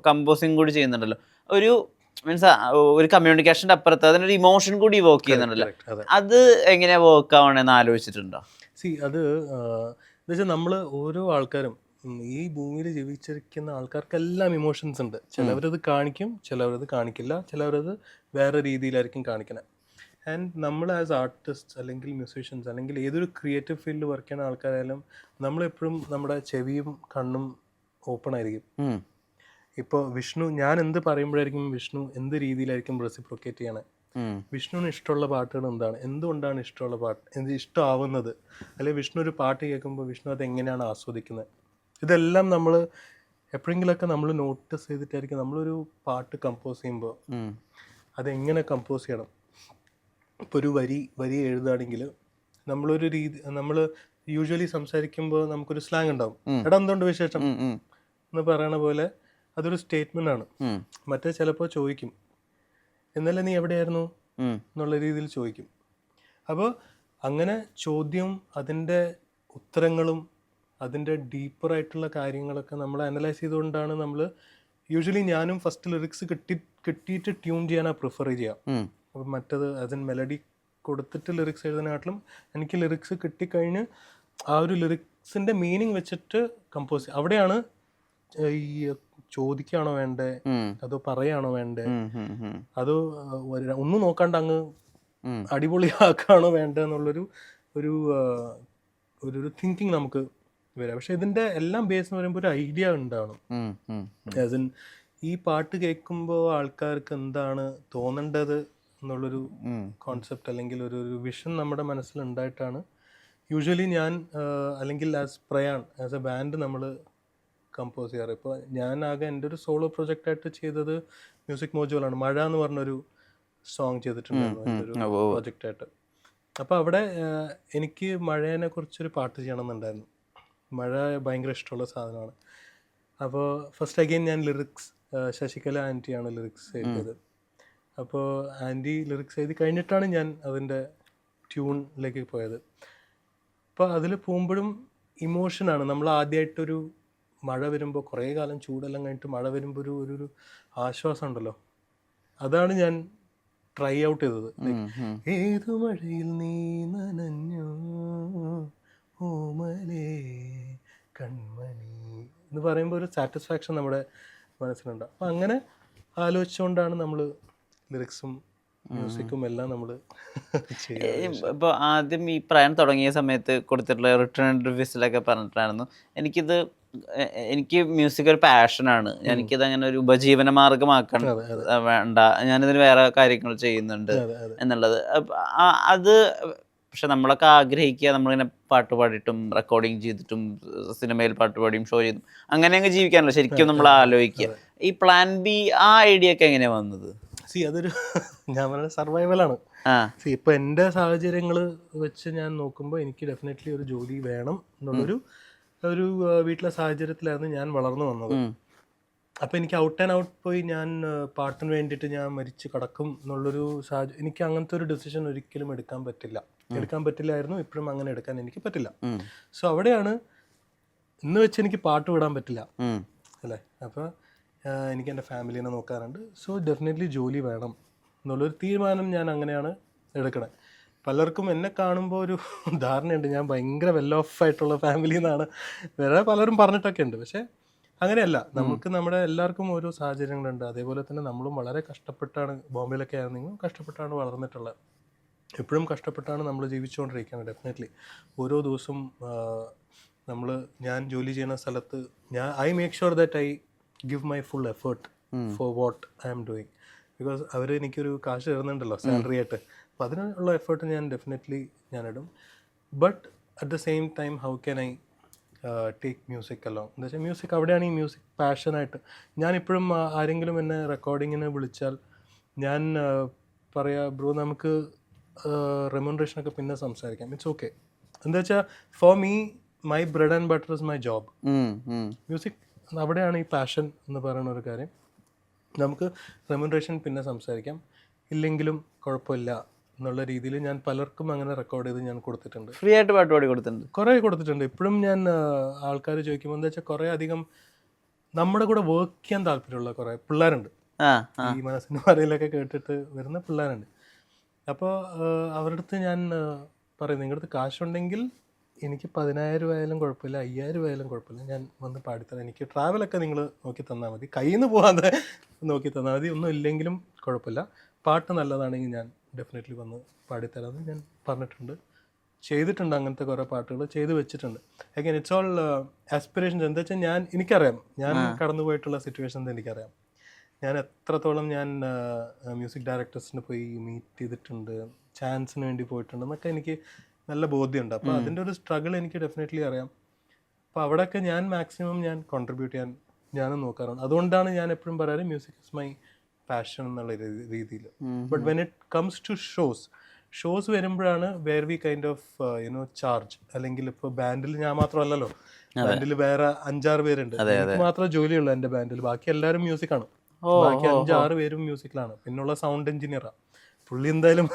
കമ്പോസിങ് കൂടി ചെയ്യുന്നുണ്ടല്ലോ, ഒരു മീൻസ് ഒരു കമ്മ്യൂണിക്കേഷൻ്റെ അപ്പുറത്ത് അതിനൊരു ഇമോഷൻ കൂടി ഇവോക്ക് ചെയ്യുന്നുണ്ടല്ലോ. അത് എങ്ങനെയാ വർക്ക് ആവണമെന്ന് ആലോചിച്ചിട്ടുണ്ടോ? അത് എന്താ വെച്ചാൽ നമ്മൾ ഓരോ ആൾക്കാരും ഈ ഭൂമിയിൽ ജീവിച്ചിരിക്കുന്ന ആൾക്കാർക്കെല്ലാം ഇമോഷൻസ് ഉണ്ട്. ചിലവരത് കാണിക്കും, ചിലവരത് കാണിക്കില്ല, ചിലവരത് വേറെ രീതിയിലായിരിക്കും കാണിക്കുന്നത്. ആൻഡ് നമ്മൾ ആസ് ആർട്ടിസ്റ്റ് അല്ലെങ്കിൽ മ്യൂസീഷ്യൻസ് അല്ലെങ്കിൽ ഏതൊരു ക്രിയേറ്റീവ് ഫീൽഡിൽ വർക്ക് ചെയ്യുന്ന ആൾക്കാരായാലും നമ്മളെപ്പോഴും നമ്മുടെ ചെവിയും കണ്ണും ഓപ്പൺ ആയിരിക്കും. ഇപ്പോൾ വിഷ്ണു, ഞാൻ എന്ത് പറയുമ്പോഴായിരിക്കും വിഷ്ണു എന്ത് രീതിയിലായിരിക്കും റെസിപ്രോക്കേറ്റ് ചെയ്യണേ, വിഷ്ണുവിന് ഇഷ്ടമുള്ള പാട്ടുകൾ എന്താണ്, എന്തുകൊണ്ടാണ് ഇഷ്ടമുള്ള പാട്ട്, എന്ത് ഇഷ്ടമാവുന്നത്, അല്ലെങ്കിൽ വിഷ്ണു ഒരു പാട്ട് കേൾക്കുമ്പോൾ വിഷ്ണു അത് എങ്ങനെയാണ് ആസ്വദിക്കുന്നത്, ഇതെല്ലാം നമ്മൾ എപ്പോഴെങ്കിലുമൊക്കെ നമ്മൾ നോട്ടീസ് ചെയ്തിട്ടായിരിക്കും നമ്മളൊരു പാട്ട് കമ്പോസ് ചെയ്യുമ്പോൾ അതെങ്ങനെ കമ്പോസ് ചെയ്യണം. ഇപ്പോൾ ഒരു വരി എഴുതുകയാണെങ്കിൽ നമ്മളൊരു രീതി, നമ്മൾ യൂഷ്വലി സംസാരിക്കുമ്പോൾ നമുക്കൊരു സ്ലാങ് ഉണ്ടാവും, എടാ എന്തുകൊണ്ട് വിശേഷം എന്ന് പറയണ പോലെ അതൊരു സ്റ്റേറ്റ്മെൻ്റ് ആണ്. മറ്റേ ചിലപ്പോൾ ചോദിക്കും എന്നല്ല നീ എവിടെയായിരുന്നു എന്നുള്ള രീതിയിൽ ചോദിക്കും. അപ്പോൾ അങ്ങനെ ചോദ്യം, അതിൻ്റെ ഉത്തരങ്ങളും അതിൻ്റെ ഡീപ്പറായിട്ടുള്ള കാര്യങ്ങളൊക്കെ നമ്മൾ അനലൈസ് ചെയ്തുകൊണ്ടാണ് നമ്മൾ യൂഷ്വലി, ഞാനും ഫസ്റ്റ് ലിറിക്സ് കിട്ടിയിട്ട് ട്യൂൺ ചെയ്യാനാണ് പ്രിഫർ ചെയ്യാം. അപ്പം മറ്റത് അതിന് മെലഡി കൊടുത്തിട്ട് ലിറിക്സ് എഴുതാനായിട്ടും എനിക്ക് ലിറിക്സ് കിട്ടിക്കഴിഞ്ഞ് ആ ഒരു ലിറിക്സിൻ്റെ മീനിങ് വെച്ചിട്ട് കമ്പോസ് ചെയ്യാം. അവിടെയാണ് ഈ ചോദിക്കുകയാണോ വേണ്ടേ, അതോ പറയാണോ വേണ്ടേ, അതോ ഒന്നും നോക്കാണ്ട് അങ്ങ് അടിപൊളിയാക്കാണോ വേണ്ടേ എന്നുള്ളൊരു ഒരു തിങ്കിങ് നമുക്ക് വരാം. പക്ഷെ ഇതിൻ്റെ എല്ലാം ബേസ് എന്ന് പറയുമ്പോൾ ഒരു ഐഡിയ ഉണ്ടാവണം. ആസ് ഇൻ ഈ പാട്ട് കേൾക്കുമ്പോൾ ആൾക്കാർക്ക് എന്താണ് തോന്നേണ്ടത് എന്നുള്ളൊരു കോൺസെപ്റ്റ് അല്ലെങ്കിൽ ഒരു വിഷൻ നമ്മുടെ മനസ്സിലുണ്ടായിട്ടാണ് യൂഷ്വലി ഞാൻ അല്ലെങ്കിൽ as Prayan as A band നമ്മൾ കമ്പോസ് ചെയ്യാറ്. ഇപ്പോൾ ഞാൻ ആകെ എൻ്റെ ഒരു സോളോ പ്രൊജക്റ്റായിട്ട് ചെയ്തത് മ്യൂസിക് മോജോയിലാണ്. മഴ എന്ന് പറഞ്ഞൊരു സോങ് ചെയ്തിട്ടുണ്ടായിരുന്നു എൻ്റെ ഒരു പ്രൊജക്റ്റായിട്ട്. അപ്പോൾ അവിടെ എനിക്ക് മഴേനെ കുറിച്ചൊരു പാട്ട് ചെയ്യണമെന്നുണ്ടായിരുന്നു. മഴ ഭയങ്കര ഇഷ്ടമുള്ള സാധനമാണ്. അപ്പോൾ ഫസ്റ്റ് അഗെയിൻ ഞാൻ ലിറിക്സ്, ശശികല ആൻറ്റിയാണ് ലിറിക്സ് എഴുതിയത്. അപ്പോൾ ആൻറ്റി ലിറിക്സ് എഴുതി കഴിഞ്ഞിട്ടാണ് ഞാൻ അതിൻ്റെ ട്യൂണിലേക്ക് പോയത്. അപ്പോൾ അതിൽ പോകുമ്പോഴും ഇമോഷനാണ്. നമ്മൾ ആദ്യമായിട്ടൊരു മഴ വരുമ്പോൾ, കുറേ കാലം ചൂടെല്ലാം കഴിഞ്ഞിട്ട് മഴ വരുമ്പോൾ ഒരു ആശ്വാസം ഉണ്ടല്ലോ, അതാണ് ഞാൻ ട്രൈ ഔട്ട് ചെയ്തത്. ഏതു മഴയിൽ നീ നനഞ്ഞോ ഓമലേ കൺമണി എന്ന് പറയുമ്പോൾ ഒരു സാറ്റിസ്ഫാക്ഷൻ നമ്മുടെ മനസ്സിലുണ്ടാവും. അപ്പം അങ്ങനെ ആലോചിച്ചുകൊണ്ടാണ് നമ്മൾ ലിറിക്സും മ്യൂസിക്കും എല്ലാം നമ്മൾ ഇപ്പോൾ ആദ്യം ഈ പ്രയാൺ തുടങ്ങിയ സമയത്ത് കൊടുത്തിട്ടുള്ള റിട്ടേൺ റിവ്യൂസിലൊക്കെ പറഞ്ഞിട്ടായിരുന്നു എനിക്ക് മ്യൂസിക് ഒരു പാഷനാണ്, എനിക്കിത് അങ്ങനെ ഒരു ഉപജീവന മാർഗമാക്കാൻ വേണ്ട, ഞാനിതിന് വേറെ കാര്യങ്ങൾ ചെയ്യുന്നുണ്ട് എന്നുള്ളത്. അത് പക്ഷെ നമ്മളൊക്കെ ആഗ്രഹിക്കുക നമ്മളിങ്ങനെ പാട്ട് പാടിയിട്ടും റെക്കോർഡിങ് ചെയ്തിട്ടും സിനിമയിൽ പാട്ട് പാടിയും ഷോ ചെയ്തും അങ്ങനെ അങ്ങ് ജീവിക്കാനല്ലോ ശരിക്കും നമ്മൾ ആലോചിക്കുക. ഈ പ്ലാൻ ബി, ആ ഐഡിയ ഒക്കെ എങ്ങനെയാണ് വന്നത്? അതൊരു ഞാൻ പറഞ്ഞ സർവൈവലാണ്. ഇപ്പൊ എൻ്റെ സാഹചര്യങ്ങൾ വെച്ച് ഞാൻ നോക്കുമ്പോൾ എനിക്ക് ഡെഫിനറ്റ്ലി ഒരു ജോലി വേണം എന്നുള്ളൊരു വീട്ടിലെ സാഹചര്യത്തിലായിരുന്നു ഞാൻ വളർന്നു വന്നത്. അപ്പം എനിക്ക് ഔട്ട് ആൻഡ് ഔട്ട് പോയി ഞാൻ പാട്ടിന് വേണ്ടിയിട്ട് ഞാൻ മരിച്ച് കിടക്കും എന്നുള്ളൊരു എനിക്ക് അങ്ങനത്തെ ഒരു ഡിസിഷൻ ഒരിക്കലും എടുക്കാൻ പറ്റില്ല. എടുക്കാൻ പറ്റില്ലായിരുന്നു, ഇപ്പോഴും അങ്ങനെ എടുക്കാൻ എനിക്ക് പറ്റില്ല. സോ അവിടെയാണ് ഇന്ന് വെച്ച് എനിക്ക് പാട്ട് വിടാൻ പറ്റില്ല അല്ലേ. അപ്പോൾ എനിക്ക് എൻ്റെ ഫാമിലീനെ നോക്കാറുണ്ട്. സോ ഡെഫിനറ്റ്ലി ജോലി വേണം എന്നുള്ളൊരു തീരുമാനം ഞാൻ അങ്ങനെയാണ് എടുക്കണത്. പലർക്കും എന്നെ കാണുമ്പോൾ ഒരു ധാരണയുണ്ട് ഞാൻ ഭയങ്കര വെൽ ഓഫ് ആയിട്ടുള്ള ഫാമിലിയിൽ നിന്നാണ് വേറെ പലരും പറഞ്ഞിട്ടൊക്കെ ഉണ്ട്. പക്ഷേ അങ്ങനെയല്ല. നമുക്ക് നമ്മുടെ എല്ലാവർക്കും ഓരോ സാഹചര്യങ്ങളുണ്ട്. അതേപോലെ തന്നെ നമ്മളും വളരെ കഷ്ടപ്പെട്ടാണ്, ബോംബെയിലൊക്കെ ആയിരുന്നെങ്കിലും കഷ്ടപ്പെട്ടാണ് വളർന്നിട്ടുള്ളത്. എപ്പോഴും കഷ്ടപ്പെട്ടാണ് നമ്മൾ ജീവിച്ചുകൊണ്ടിരിക്കുന്നത്. ഡെഫിനറ്റ്ലി ഓരോ ദിവസവും ഞാൻ ജോലി ചെയ്യുന്ന സ്ഥലത്ത് I make sure that I give my full effort for what I am doing. Because അവർ എനിക്കൊരു കാശ് തരുന്നുണ്ടല്ലോ സാലറി ആയിട്ട്. അപ്പോൾ അതിനുള്ള എഫേർട്ട് ഞാൻ ഡെഫിനറ്റ്ലി ഞാനിടും. But at the same time how can I take music along എന്താ വെച്ചാൽ മ്യൂസിക് അവിടെയാണ് ഈ മ്യൂസിക് പാഷനായിട്ട്. ഞാനിപ്പോഴും ആരെങ്കിലും എന്നെ റെക്കോർഡിങ്ങിന് വിളിച്ചാൽ ഞാൻ പറയാ ബ്രോ നമുക്ക് റെമ്യൂണറേഷനൊക്കെ പിന്നെ സംസാരിക്കാം, ഇറ്റ്സ് ഓക്കെ. എന്താ വെച്ചാൽ for me my bread and butter is my job. Music അവിടെയാണ് ഈ പാഷൻ എന്ന് പറയുന്ന ഒരു കാര്യം. നമുക്ക് റെമ്യൂണറേഷൻ പിന്നെ സംസാരിക്കാം, ഇല്ലെങ്കിലും കുഴപ്പമില്ല എന്നുള്ള രീതിയിൽ ഞാൻ പലർക്കും അങ്ങനെ റെക്കോർഡ് ചെയ്ത് ഞാൻ കൊടുത്തിട്ടുണ്ട്. ഫ്രീ ആയിട്ട് പാട്ട് പാടി കൊടുത്തിട്ടുണ്ട്, കുറേ കൊടുത്തിട്ടുണ്ട്. ഇപ്പോഴും ഞാൻ ആൾക്കാർ ചോദിക്കുമ്പോൾ എന്താ വെച്ചാൽ കുറേ അധികം നമ്മുടെ കൂടെ വർക്ക് ചെയ്യാൻ താല്പര്യമുള്ള കുറേ പിള്ളേരുണ്ട്. ഈ മനസ്സിന് പറയിലൊക്കെ കേട്ടിട്ട് വരുന്ന പിള്ളേരുണ്ട്. അപ്പോൾ അവരുടെ അടുത്ത് ഞാൻ പറയും നിങ്ങളുടെ അടുത്ത് കാശുണ്ടെങ്കിൽ എനിക്ക് 10,000 ആയാലും കുഴപ്പമില്ല, 5,000 ആയാലും കുഴപ്പമില്ല, ഞാൻ വന്ന് പാടിത്തരാം. എനിക്ക് ട്രാവലൊക്കെ നിങ്ങൾ നോക്കി തന്നാൽ മതി, കയ്യിൽ നിന്ന് പോകാതെ നോക്കി തന്നാൽ മതി, ഒന്നും ഇല്ലെങ്കിലും കുഴപ്പമില്ല. പാട്ട് നല്ലതാണെങ്കിൽ ഞാൻ ഡെഫിനറ്റ്ലി വന്ന് പാടിത്തരാമെന്ന് ഞാൻ പറഞ്ഞിട്ടുണ്ട്, ചെയ്തിട്ടുണ്ട്. അങ്ങനത്തെ കുറേ പാട്ടുകൾ ചെയ്ത് വെച്ചിട്ടുണ്ട്. Again it's all aspirations. എന്താ വെച്ചാൽ എനിക്കറിയാം ഞാൻ കടന്നു പോയിട്ടുള്ള സിറ്റുവേഷൻസ് എനിക്കറിയാം. ഞാൻ എത്രത്തോളം ഞാൻ മ്യൂസിക് ഡയറക്ടേഴ്സിനെ പോയി മീറ്റ് ചെയ്തിട്ടുണ്ട്, ചാൻസിന് വേണ്ടി പോയിട്ടുണ്ട് എന്നൊക്കെ എനിക്ക് നല്ല ബോധ്യമുണ്ട്. അപ്പോൾ അതിൻ്റെ ഒരു സ്ട്രഗിൾ എനിക്ക് ഡെഫിനറ്റ്ലി അറിയാം. അപ്പോൾ അവിടെയൊക്കെ ഞാൻ മാക്സിമം ഞാൻ കോൺട്രിബ്യൂട്ട് ചെയ്യാൻ ഞാനും നോക്കാറുണ്ട്. അതുകൊണ്ടാണ് ഞാൻ എപ്പോഴും പറയാറ് മ്യൂസിക് ഇസ് മൈ പാഷൻ എന്നുള്ള രീതിയിൽ. But when it comes to shows വരുമ്പോഴാണ് where we kind of charge. അല്ലെങ്കിൽ ഇപ്പോൾ ബാൻഡിൽ ഞാൻ മാത്രമല്ലല്ലോ, ബാൻഡിൽ വേറെ 5-6 പേരുണ്ട്. എനിക്ക് മാത്രമേ ജോലിയുള്ളൂ എൻ്റെ ബാൻഡിൽ, ബാക്കി എല്ലാവരും മ്യൂസിക്കാണ്. ബാക്കി 5-6 പേരും മ്യൂസിക്കിലാണ്. പിന്നുള്ള സൗണ്ട് എഞ്ചിനീയറാണ് പുള്ളി. എന്തായാലും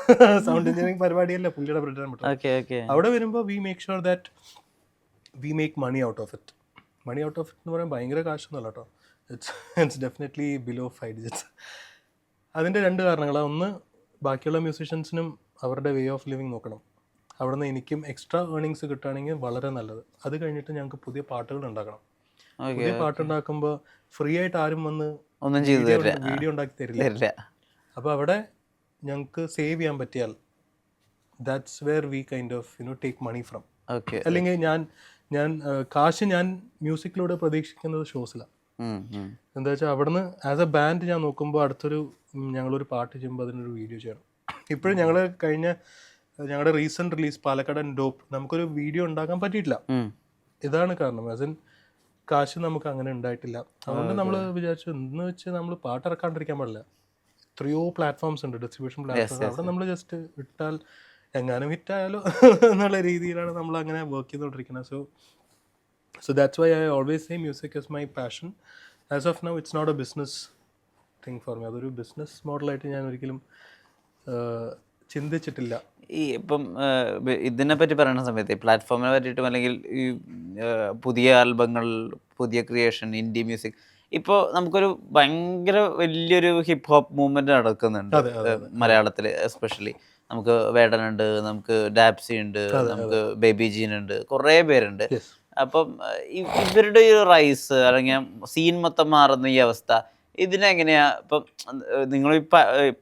സൗണ്ട് എഞ്ചിനീയറിംഗ് പരിപാടിയല്ല പുള്ളിയുടെ ബ്രെഡ്. അവിടെ വരുമ്പോൾ we make sure that we make money out of it. Money out of it എന്ന് പറയുമ്പോൾ ഭയങ്കര കാശൊന്നുമല്ല കേട്ടോ. It's definitely below 5 digits. അതിൻ്റെ 2 കാരണങ്ങളാണ്. ഒന്ന്, ബാക്കിയുള്ള മ്യൂസീഷ്യൻസിനും അവരുടെ വേ ഓഫ് ലിവിങ് നോക്കണം. അവിടെ നിന്ന് എനിക്കും എക്സ്ട്രാ ഏർണിങ്സ് കിട്ടുകയാണെങ്കിൽ വളരെ നല്ലത്. അത് കഴിഞ്ഞിട്ട് ഞങ്ങൾക്ക് പുതിയ പാട്ടുകൾ ഉണ്ടാക്കണം. പുതിയ പാട്ടുണ്ടാക്കുമ്പോൾ ഫ്രീ ആയിട്ട് ആരും വന്ന് വീഡിയോ ഉണ്ടാക്കി തരില്ല. അപ്പോൾ അവിടെ ഞങ്ങൾക്ക് സേവ് ചെയ്യാൻ പറ്റിയാൽ that's where we kind of take money from. അല്ലെങ്കിൽ ഞാൻ കാശ് ഞാൻ മ്യൂസിക്കിലൂടെ പ്രതീക്ഷിക്കുന്നത് ഷോസിലാണ്. എന്താ വെച്ചാൽ അവിടുന്ന് ആസ് എ ബാൻഡ് ഞാൻ നോക്കുമ്പോൾ ഞങ്ങളൊരു പാട്ട് ചെയ്യുമ്പോൾ അതിനൊരു വീഡിയോ ചെയ്യണം. ഇപ്പോഴും ഞങ്ങളുടെ റീസെൻറ്റ് റിലീസ് പാലക്കാടൻ ഡോപ്പ് നമുക്കൊരു വീഡിയോ ഉണ്ടാക്കാൻ പറ്റിയിട്ടില്ല. ഇതാണ് കാരണം. ആസ് ഇൻ കാശ് നമുക്ക് അങ്ങനെ ഉണ്ടായിട്ടില്ല. അതുകൊണ്ട് നമ്മൾ വിചാരിച്ചു എന്ന് വെച്ച് നമ്മൾ പാട്ട് ഇറക്കാണ്ടിരിക്കാൻ പാടില്ല. എത്രയോ പ്ലാറ്റ്ഫോംസ് ഉണ്ട്, ഡിസ്ട്രിബ്യൂഷൻ പ്ലാറ്റ്ഫോംസ്. അവിടെ നമ്മൾ ജസ്റ്റ് ഇട്ടാൽ എങ്ങാനും ഹിറ്റായാലോ എന്നുള്ള രീതിയിലാണ് നമ്മൾ അങ്ങനെ വർക്ക് ചെയ്തുകൊണ്ടിരിക്കുന്നത്. So that's why I always say music is my passion. As of now it's not a business thing for me. അതൊരു ബിസിനസ് മോഡലായിട്ട് ഞാൻ ഒരിക്കലും ചിന്തിച്ചിട്ടില്ല. ഈ ഇപ്പം ഇതിനെ പറ്റി പറയുന്ന സമയത്ത് പ്ലാറ്റ്ഫോമിനെ പറ്റിയിട്ടും അല്ലെങ്കിൽ ഈ പുതിയ ആൽബങ്ങൾ, പുതിയ ക്രിയേഷൻ, ഇൻഡി മ്യൂസിക്, ഇപ്പോൾ നമുക്കൊരു ഭയങ്കര വലിയൊരു ഹിപ്പ് ഹോപ്പ് മൂവ്മെന്റ് നടക്കുന്നുണ്ട് മലയാളത്തിൽ. എസ്പെഷ്യലി നമുക്ക് വേടനുണ്ട്, നമുക്ക് ഡാപ്സി ഉണ്ട്, നമുക്ക് ബേബി ജീൻ ഉണ്ട്, കുറേ പേരുണ്ട്. അപ്പം ഇവരുടെ ഈ റൈസ് അല്ലെങ്കിൽ സീൻ മൊത്തം മാറുന്ന ഈ അവസ്ഥ, ഇതിനെങ്ങനെയാ ഇപ്പം നിങ്ങൾ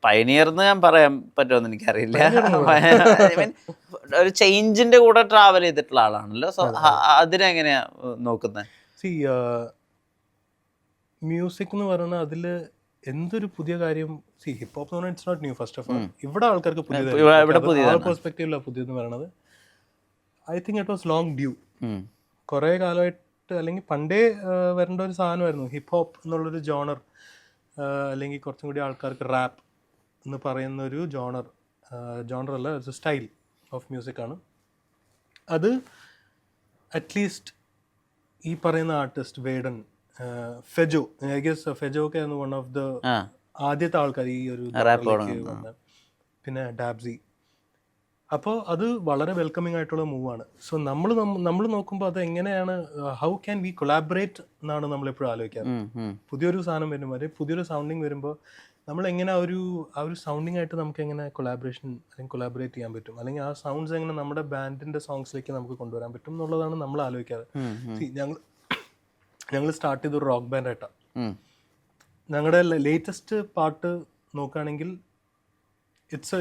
പയനിയർന്ന് ഞാൻ പറയാൻ പറ്റുമെന്ന് എനിക്കറിയില്ല. ഒരു ചേഞ്ചിന്റെ കൂടെ ട്രാവൽ ചെയ്തിട്ടുള്ള ആളാണല്ലോ. സോ അതിനെങ്ങനെയാ നോക്കുന്നത്? മ്യൂസിക് എന്ന് പറയുന്നത് അതിൽ എന്തൊരു പുതിയ കാര്യം. ഹിപ്പ് ഹോപ്പ് എന്ന് പറഞ്ഞാൽ it's not new. First of all ഇവിടെ ആൾക്കാർക്ക് പെർസ്പെക്റ്റീവിലാണ് പുതിയതെന്ന് പറയുന്നത്. I think it was long due. കുറേ കാലമായിട്ട് അല്ലെങ്കിൽ പണ്ടേ വരേണ്ട ഒരു സാധനമായിരുന്നു ഹിപ്പ് ഹോപ്പ് എന്നുള്ളൊരു ജോണർ. അല്ലെങ്കിൽ കുറച്ചും കൂടി ആൾക്കാർക്ക് റാപ്പ് എന്ന് പറയുന്ന ഒരു ജോണറല്ല, ഇറ്റ്സ് എ സ്റ്റൈൽ ഓഫ് മ്യൂസിക്കാണ്. അത് അറ്റ്ലീസ്റ്റ് ഈ പറയുന്ന artist Vedan, Fejo, I guess Fejo ഒക്കെ ആയിരുന്നു വൺ ഓഫ് ദ ആദ്യത്തെ ആൾക്കാർ ഈ ഒരു വന്ന. പിന്നെ ഡാബ്സി, അപ്പോൾ അത് വളരെ വെൽക്കമിങ് ആയിട്ടുള്ള മൂവാണ്. സോ നമ്മൾ നോക്കുമ്പോൾ അത് എങ്ങനെയാണ്, ഹൗ ക്യാൻ വി കൊളാബറേറ്റ് എന്നാണ് നമ്മളെപ്പോഴും ആലോചിക്കാറ്. പുതിയൊരു സാധനം വരുമ്പോൾ അല്ലെങ്കിൽ പുതിയൊരു സൗണ്ടിങ് വരുമ്പോൾ നമ്മൾ എങ്ങനെ ആ ഒരു സൗണ്ടിങ് ആയിട്ട് നമുക്ക് എങ്ങനെ കൊളാബറേഷൻ അല്ലെങ്കിൽ കൊളാബറേറ്റ് ചെയ്യാൻ പറ്റും, അല്ലെങ്കിൽ ആ സൗണ്ട്സ് എങ്ങനെ നമ്മുടെ ബാൻഡിൻ്റെ സോങ്സിലേക്ക് നമുക്ക് കൊണ്ടുവരാൻ പറ്റും എന്നുള്ളതാണ് നമ്മൾ ആലോചിക്കാറ്. ഞങ്ങൾ സ്റ്റാർട്ട് ചെയ്തൊരു റോക്ക് ബാൻഡായിട്ടാണ്. ഞങ്ങളുടെ ലേറ്റസ്റ്റ് പാട്ട് നോക്കുകയാണെങ്കിൽ it's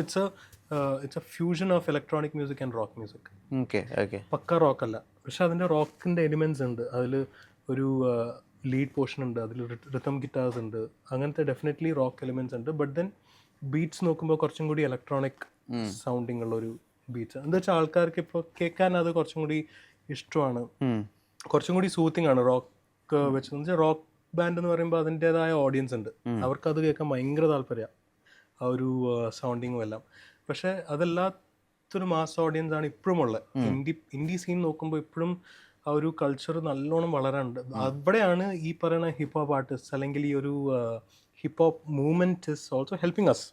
a fusion of electronic music and rock music. പക്ക റോക്ക് അല്ല, പക്ഷെ അതിൻ്റെ റോക്കിൻ്റെ എലിമെൻറ്റ്സ് ഉണ്ട്. അതിൽ ഒരു ലീഡ് പോർഷൻ ഉണ്ട്, അതിൽ റിതം ഗിറ്റാർസ് ഉണ്ട്, അങ്ങനത്തെ ഡെഫിനറ്റ്ലി റോക്ക് എലിമെൻറ്റ്സ് ഉണ്ട്. ബട്ട് ദെൻ ബീറ്റ്സ് നോക്കുമ്പോൾ കുറച്ചും കൂടി ഇലക്ട്രോണിക് സൗണ്ടിങ് ഉള്ളൊരു ബീറ്റ്സ്. എന്താ വെച്ചാൽ ആൾക്കാർക്ക് ഇപ്പോൾ കേൾക്കാൻ അത് കുറച്ചും കൂടി ഇഷ്ടമാണ്, കുറച്ചും കൂടി സൂത്തിങ് ആണ് റോക്ക് വെച്ച്. എന്ന് വെച്ചാൽ റോക്ക് ബാൻഡ് എന്ന് പറയുമ്പോൾ അതിൻ്റെതായ ഓഡിയൻസ് ഉണ്ട്, അവർക്കത് കേൾക്കാൻ ഭയങ്കര താല്പര്യമാണ്, ആ ഒരു സൗണ്ടിങ്ങും എല്ലാം. പക്ഷേ അതല്ലാത്തൊരു മാസ് ഓഡിയൻസ് ആണ് ഇപ്പോഴും ഉള്ളത്. ഇൻഡി സീൻ നോക്കുമ്പോൾ ഇപ്പോഴും ആ ഒരു കൾച്ചർ നല്ലോണം വളരാനുണ്ട്. അവിടെയാണ് ഈ പറയുന്ന ഹിപ്പ് ഹോപ്പ് ആർട്ടിസ്റ്റ് അല്ലെങ്കിൽ ഈ ഒരു hip hop movement is also helping us.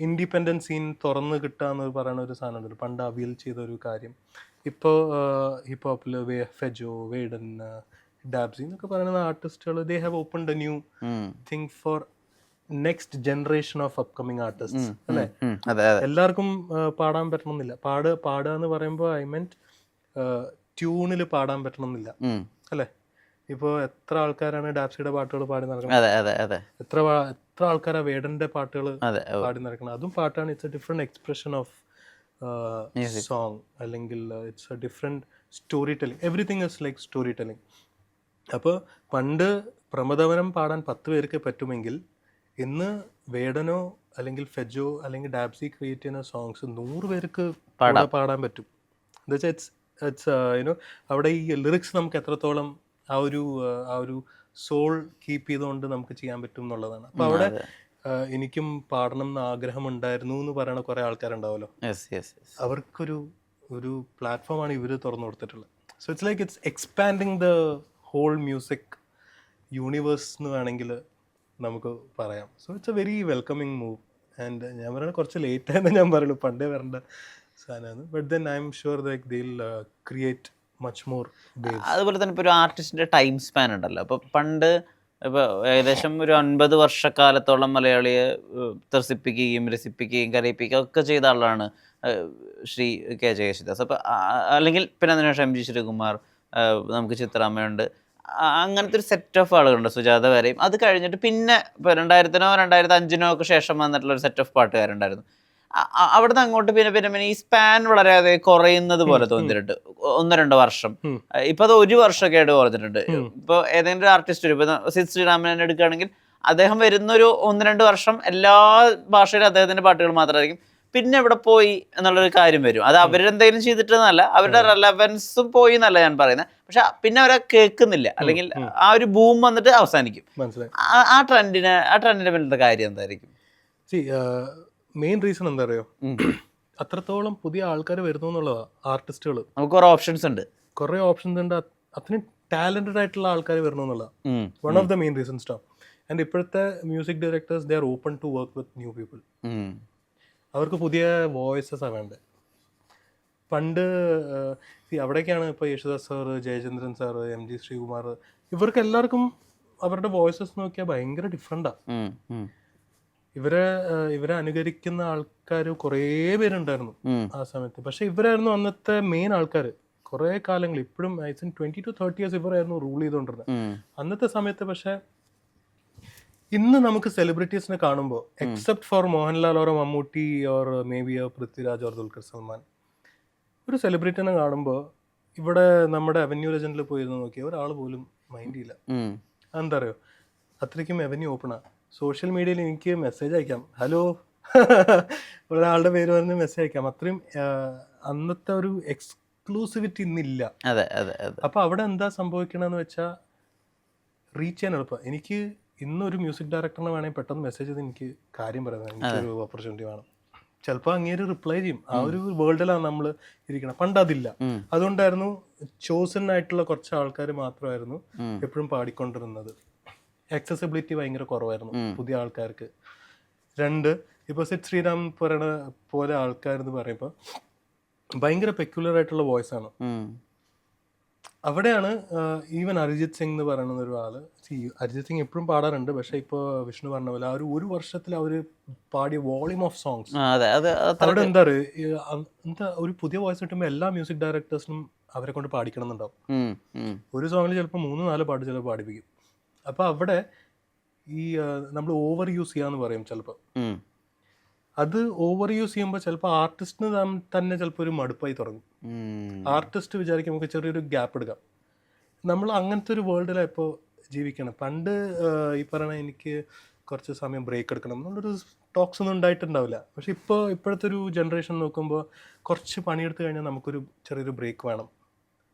Independent scene തുറന്ന് കിട്ടുക എന്ന് പറയുന്ന ഒരു സാധനം ഉണ്ട്, പണ്ട് അവിയൽ ചെയ്ത ഒരു കാര്യം. ഇപ്പോൾ ഹിപ്പ് ഹോപ്പിൽ ഫെജോ, വേഡൻ, ഡാബ്സി എന്നൊക്കെ പറയുന്ന ആർട്ടിസ്റ്റുകൾ they have opened A new thing for next generation of upcoming artist അല്ലേ. എല്ലാവർക്കും പാടാൻ പറ്റണമെന്നില്ല. പാടുക എന്ന് പറയുമ്പോൾ ഐ മീൻ ട്യൂണിൽ പാടാൻ പറ്റണമെന്നില്ല അല്ലേ. ഇപ്പോൾ എത്ര ആൾക്കാരാണ് ഡാബ്സിയുടെ പാട്ടുകൾ പാടി നടക്കുന്നത്, എത്ര ആൾക്കാരാണ് വേടന്റെ പാട്ടുകൾ പാടി നടക്കുന്നത്. അതും പാട്ടാണ്. It's a different expression of song, അല്ലെങ്കിൽ it's a different story telling. Everything is like story telling. അപ്പോൾ പണ്ട് പ്രമദവനം പാടാൻ 10 പേർക്ക് പറ്റുമെങ്കിൽ ഇന്ന് വേടനോ അല്ലെങ്കിൽ ഫെജോ അല്ലെങ്കിൽ ഡാബ്സി ക്രിയേറ്റ് ചെയ്യുന്ന സോങ്സ് 100 പേർക്ക് പാടാൻ പറ്റും. എന്താ വെച്ചാൽ ഇറ്റ്സ് യുനോ അവിടെ ഈ ലിറിക്സ് നമുക്ക് എത്രത്തോളം ആ ഒരു സോൾ കീപ്പ് ചെയ്തുകൊണ്ട് നമുക്ക് ചെയ്യാൻ പറ്റും എന്നുള്ളതാണ്. അപ്പോൾ അവിടെ എനിക്കും പാടണം എന്ന് ആഗ്രഹം ഉണ്ടായിരുന്നു എന്ന് പറയുന്ന കുറേ ആൾക്കാരുണ്ടാവുമല്ലോ, അവർക്കൊരു പ്ലാറ്റ്ഫോമാണ് ഇവർ തുറന്നു കൊടുത്തിട്ടുള്ളത്. So it's like it's expanding the whole music universe എന്ന് വേണമെങ്കിൽ നമുക്ക് പറയാം. So it's a very welcoming move. And ഞാൻ പറയുന്നത് കുറച്ച് ലേറ്റായെന്ന് ഞാൻ പറയുള്ളൂ, പണ്ടേ വരേണ്ട സാധനമാണ്. But then I'm sure they will create much more. അതുപോലെ തന്നെ ഇപ്പോൾ ഒരു ആർട്ടിസ്റ്റിൻ്റെ ടൈം സ്പാൻ ഉണ്ടല്ലോ. അപ്പോൾ പണ്ട് ഇപ്പോൾ ഏകദേശം ഒരു 50 വർഷക്കാലത്തോളം മലയാളിയെ ത്രസിപ്പിക്കുകയും രസിപ്പിക്കുകയും കരയിപ്പിക്കുകയും ഒക്കെ ചെയ്ത ആളാണ് ശ്രീ കെ ജെ യേശുദാസ്. അപ്പോൾ അല്ലെങ്കിൽ പിന്നെ അതിനുശേഷം എം ജി ശ്രീകുമാർ, നമുക്ക് ചിത്രാമ്മയുണ്ട്, അങ്ങനത്തെ ഒരു സെറ്റ് ഓഫ് ആളുകളുണ്ട്, സുജാത വരെയും. അത് കഴിഞ്ഞിട്ട് പിന്നെ ഇപ്പോൾ 2000-നോ 2005-നോ ഒക്കെ ശേഷം വന്നിട്ടുള്ള ഒരു സെറ്റ് ഓഫ് പാട്ടുകാരുണ്ടായിരുന്നു. അവിടുന്ന് അങ്ങോട്ട് പിന്നെ ഈ സ്പാൻ വളരെയധികം കുറയുന്നത് പോലെ തോന്നിയിട്ടുണ്ട്. 1-2 വർഷം, ഇപ്പൊ അത് 1 വർഷമൊക്കെ ആയിട്ട് കുറഞ്ഞിട്ടുണ്ട്. ഇപ്പൊ ഏതെങ്കിലും ഒരു ആർട്ടിസ്റ്റ്, ഇപ്പൊ സിദ് ശ്രീറാമനെ എടുക്കുകയാണെങ്കിൽ അദ്ദേഹം വരുന്നൊരു 1-2 വർഷം എല്ലാ ഭാഷയിലും അദ്ദേഹത്തിന്റെ പാട്ടുകൾ മാത്രമായിരിക്കും. പിന്നെ ഇവിടെ പോയി എന്നുള്ളൊരു കാര്യം വരും. അത് അവരെന്തെങ്കിലും ചെയ്തിട്ടെന്നല്ല, അവരുടെ റെലവൻസും പോയി എന്നല്ല ഞാൻ പറയുന്നത്. പക്ഷെ പിന്നെ അവരെ കേൾക്കുന്നില്ല, അല്ലെങ്കിൽ ആ ഒരു ബൂം വന്നിട്ട് അവസാനിക്കും. ആ ട്രെൻഡിന്റെ പിന്നിലത്തെ കാര്യം എന്തായിരിക്കും? മെയിൻ റീസൺ എന്താ അറിയോ, അത്രത്തോളം പുതിയ ആൾക്കാർ വരുന്നു എന്നുള്ളതാ. ആർട്ടിസ്റ്റുകൾ നമുക്ക് കുറേ ഓപ്ഷൻസ് ഉണ്ട്, അത്രയും ടാലന്റഡ് ആയിട്ടുള്ള ആൾക്കാർ വരുന്നു എന്നുള്ളതാ one of the main reasons ടോ. ആൻഡ് ഇപ്പോഴത്തെ music directors they are open to work with new people. അവർക്ക് പുതിയ വോയിസസാണ് വേണ്ടത്. പണ്ട് അവിടേക്കാണ് ഇപ്പോൾ Yesudas sir, Jayachandran sir, M G Sreekumar, ഇവർക്ക് എല്ലാവർക്കും അവരുടെ വോയിസസ് നോക്കിയാൽ ഭയങ്കര ഡിഫറെൻ്റാണ്. ഇവരെ അനുകരിക്കുന്ന ആൾക്കാർ കുറേ പേരുണ്ടായിരുന്നു ആ സമയത്ത്. പക്ഷെ ഇവരായിരുന്നു അന്നത്തെ മെയിൻ ആൾക്കാർ കുറേ കാലങ്ങൾ. ഇപ്പോഴും 20 to 30 years ഇവരായിരുന്നു റൂൾ ചെയ്തുകൊണ്ടിരുന്നത് അന്നത്തെ സമയത്ത്. പക്ഷെ ഇന്ന് നമുക്ക് സെലിബ്രിറ്റീസിനെ കാണുമ്പോൾ, except for Mohanlal or Mammootty or may be Prithviraj or Dulquer Salman, ഒരു സെലിബ്രിറ്റിനെ കാണുമ്പോൾ ഇവിടെ നമ്മുടെ അവന്യൂ ലെജൻഡിൽ പോയിരുന്നു നോക്കിയാൽ ഒരാൾ പോലും മൈൻഡ് ചെയ്യില്ല. എന്താ അറിയോ, അത്രയ്ക്കും അവന്യൂ ഓപ്പണാണ്. സോഷ്യൽ മീഡിയയിൽ എനിക്ക് മെസ്സേജ് അയക്കാം, ഹലോ ഒരാളുടെ പേര് പറഞ്ഞ് മെസ്സേജ് അയക്കാം. അത്രയും അന്നത്തെ ഒരു എക്സ്ക്ലൂസിവിറ്റി ഇന്നില്ല. അപ്പോൾ അവിടെ എന്താ സംഭവിക്കണമെന്ന് വെച്ചാൽ റീച്ച് ചെയ്യാൻ എളുപ്പം. എനിക്ക് ഇന്നൊരു മ്യൂസിക് ഡയറക്ടറിനെ വേണമെങ്കിൽ പെട്ടെന്ന് മെസ്സേജ് ചെയ്ത് എനിക്ക് കാര്യം പറയുന്നത്, എനിക്കൊരു ഓപ്പർച്യൂണിറ്റി വേണം. ചിലപ്പോൾ അങ്ങേര് റിപ്ലൈ ചെയ്യും. ആ ഒരു വേൾഡിലാണ് നമ്മൾ ഇരിക്കണം. പണ്ട് അതില്ല. അതുകൊണ്ടായിരുന്നു ചോസൺ ആയിട്ടുള്ള കുറച്ച് ആൾക്കാർ മാത്രമായിരുന്നു എപ്പോഴും പാടിക്കൊണ്ടിരുന്നത്. ആക്സസിബിലിറ്റി ഭയങ്കര കുറവായിരുന്നു പുതിയ ആൾക്കാർക്ക്. 2, ഇപ്പോൾ സിദ് ശ്രീറാം പറയണ പോലെ ആൾക്കാരെന്ന് പറയുമ്പോൾ ഭയങ്കര പെക്യുലർ ആയിട്ടുള്ള വോയിസ് ആണ്. അവിടെയാണ് ഈവൻ അരിജിത് സിംഗ് എന്ന് പറയുന്ന ഒരു ആള്, അരിജിത് സിംഗ് എപ്പോഴും പാടാറുണ്ട്, പക്ഷെ ഇപ്പോൾ വിഷ്ണു പറഞ്ഞ പോലെ ആ ഒരു വർഷത്തിൽ അവർ പാടിയ വോളിയം ഓഫ് സോങ്സ് അവിടെ എന്താ പറയുക, എന്താ ഒരു പുതിയ വോയിസ് കിട്ടുമ്പോൾ എല്ലാ മ്യൂസിക് ഡയറക്ടേഴ്സിനും അവരെ കൊണ്ട് പാടിക്കണം എന്നുണ്ടാവും. ഒരു സോങ്ങിൽ ചിലപ്പോൾ 3-4 പാട്ട് ചിലപ്പോൾ പാടിപ്പിക്കും. അപ്പോൾ അവിടെ ഈ നമ്മൾ ഓവർ യൂസ് ചെയ്യാന്ന് പറയും ചിലപ്പോൾ. അത് ഓവർ യൂസ് ചെയ്യുമ്പോൾ ചിലപ്പോൾ ആർട്ടിസ്റ്റിന് തന്നെ ചിലപ്പോൾ ഒരു മടുപ്പായി തുടങ്ങും. ആർട്ടിസ്റ്റ് വിചാരിക്കും നമുക്ക് ചെറിയൊരു ഗ്യാപ്പ് എടുക്കാം. നമ്മൾ അങ്ങനത്തെ ഒരു വേൾഡിലാണ് ഇപ്പോൾ ജീവിക്കണം. പണ്ട് ഈ പറയണ എനിക്ക് കുറച്ച് സമയം ബ്രേക്ക് എടുക്കണം എന്നുള്ളൊരു ടോക്സ് ഒന്നും ഉണ്ടായിട്ടുണ്ടാവില്ല. പക്ഷെ ഇപ്പോഴത്തെ ഒരു ജനറേഷൻ നോക്കുമ്പോൾ കുറച്ച് പണിയെടുത്ത് കഴിഞ്ഞാൽ നമുക്കൊരു ചെറിയൊരു ബ്രേക്ക് വേണം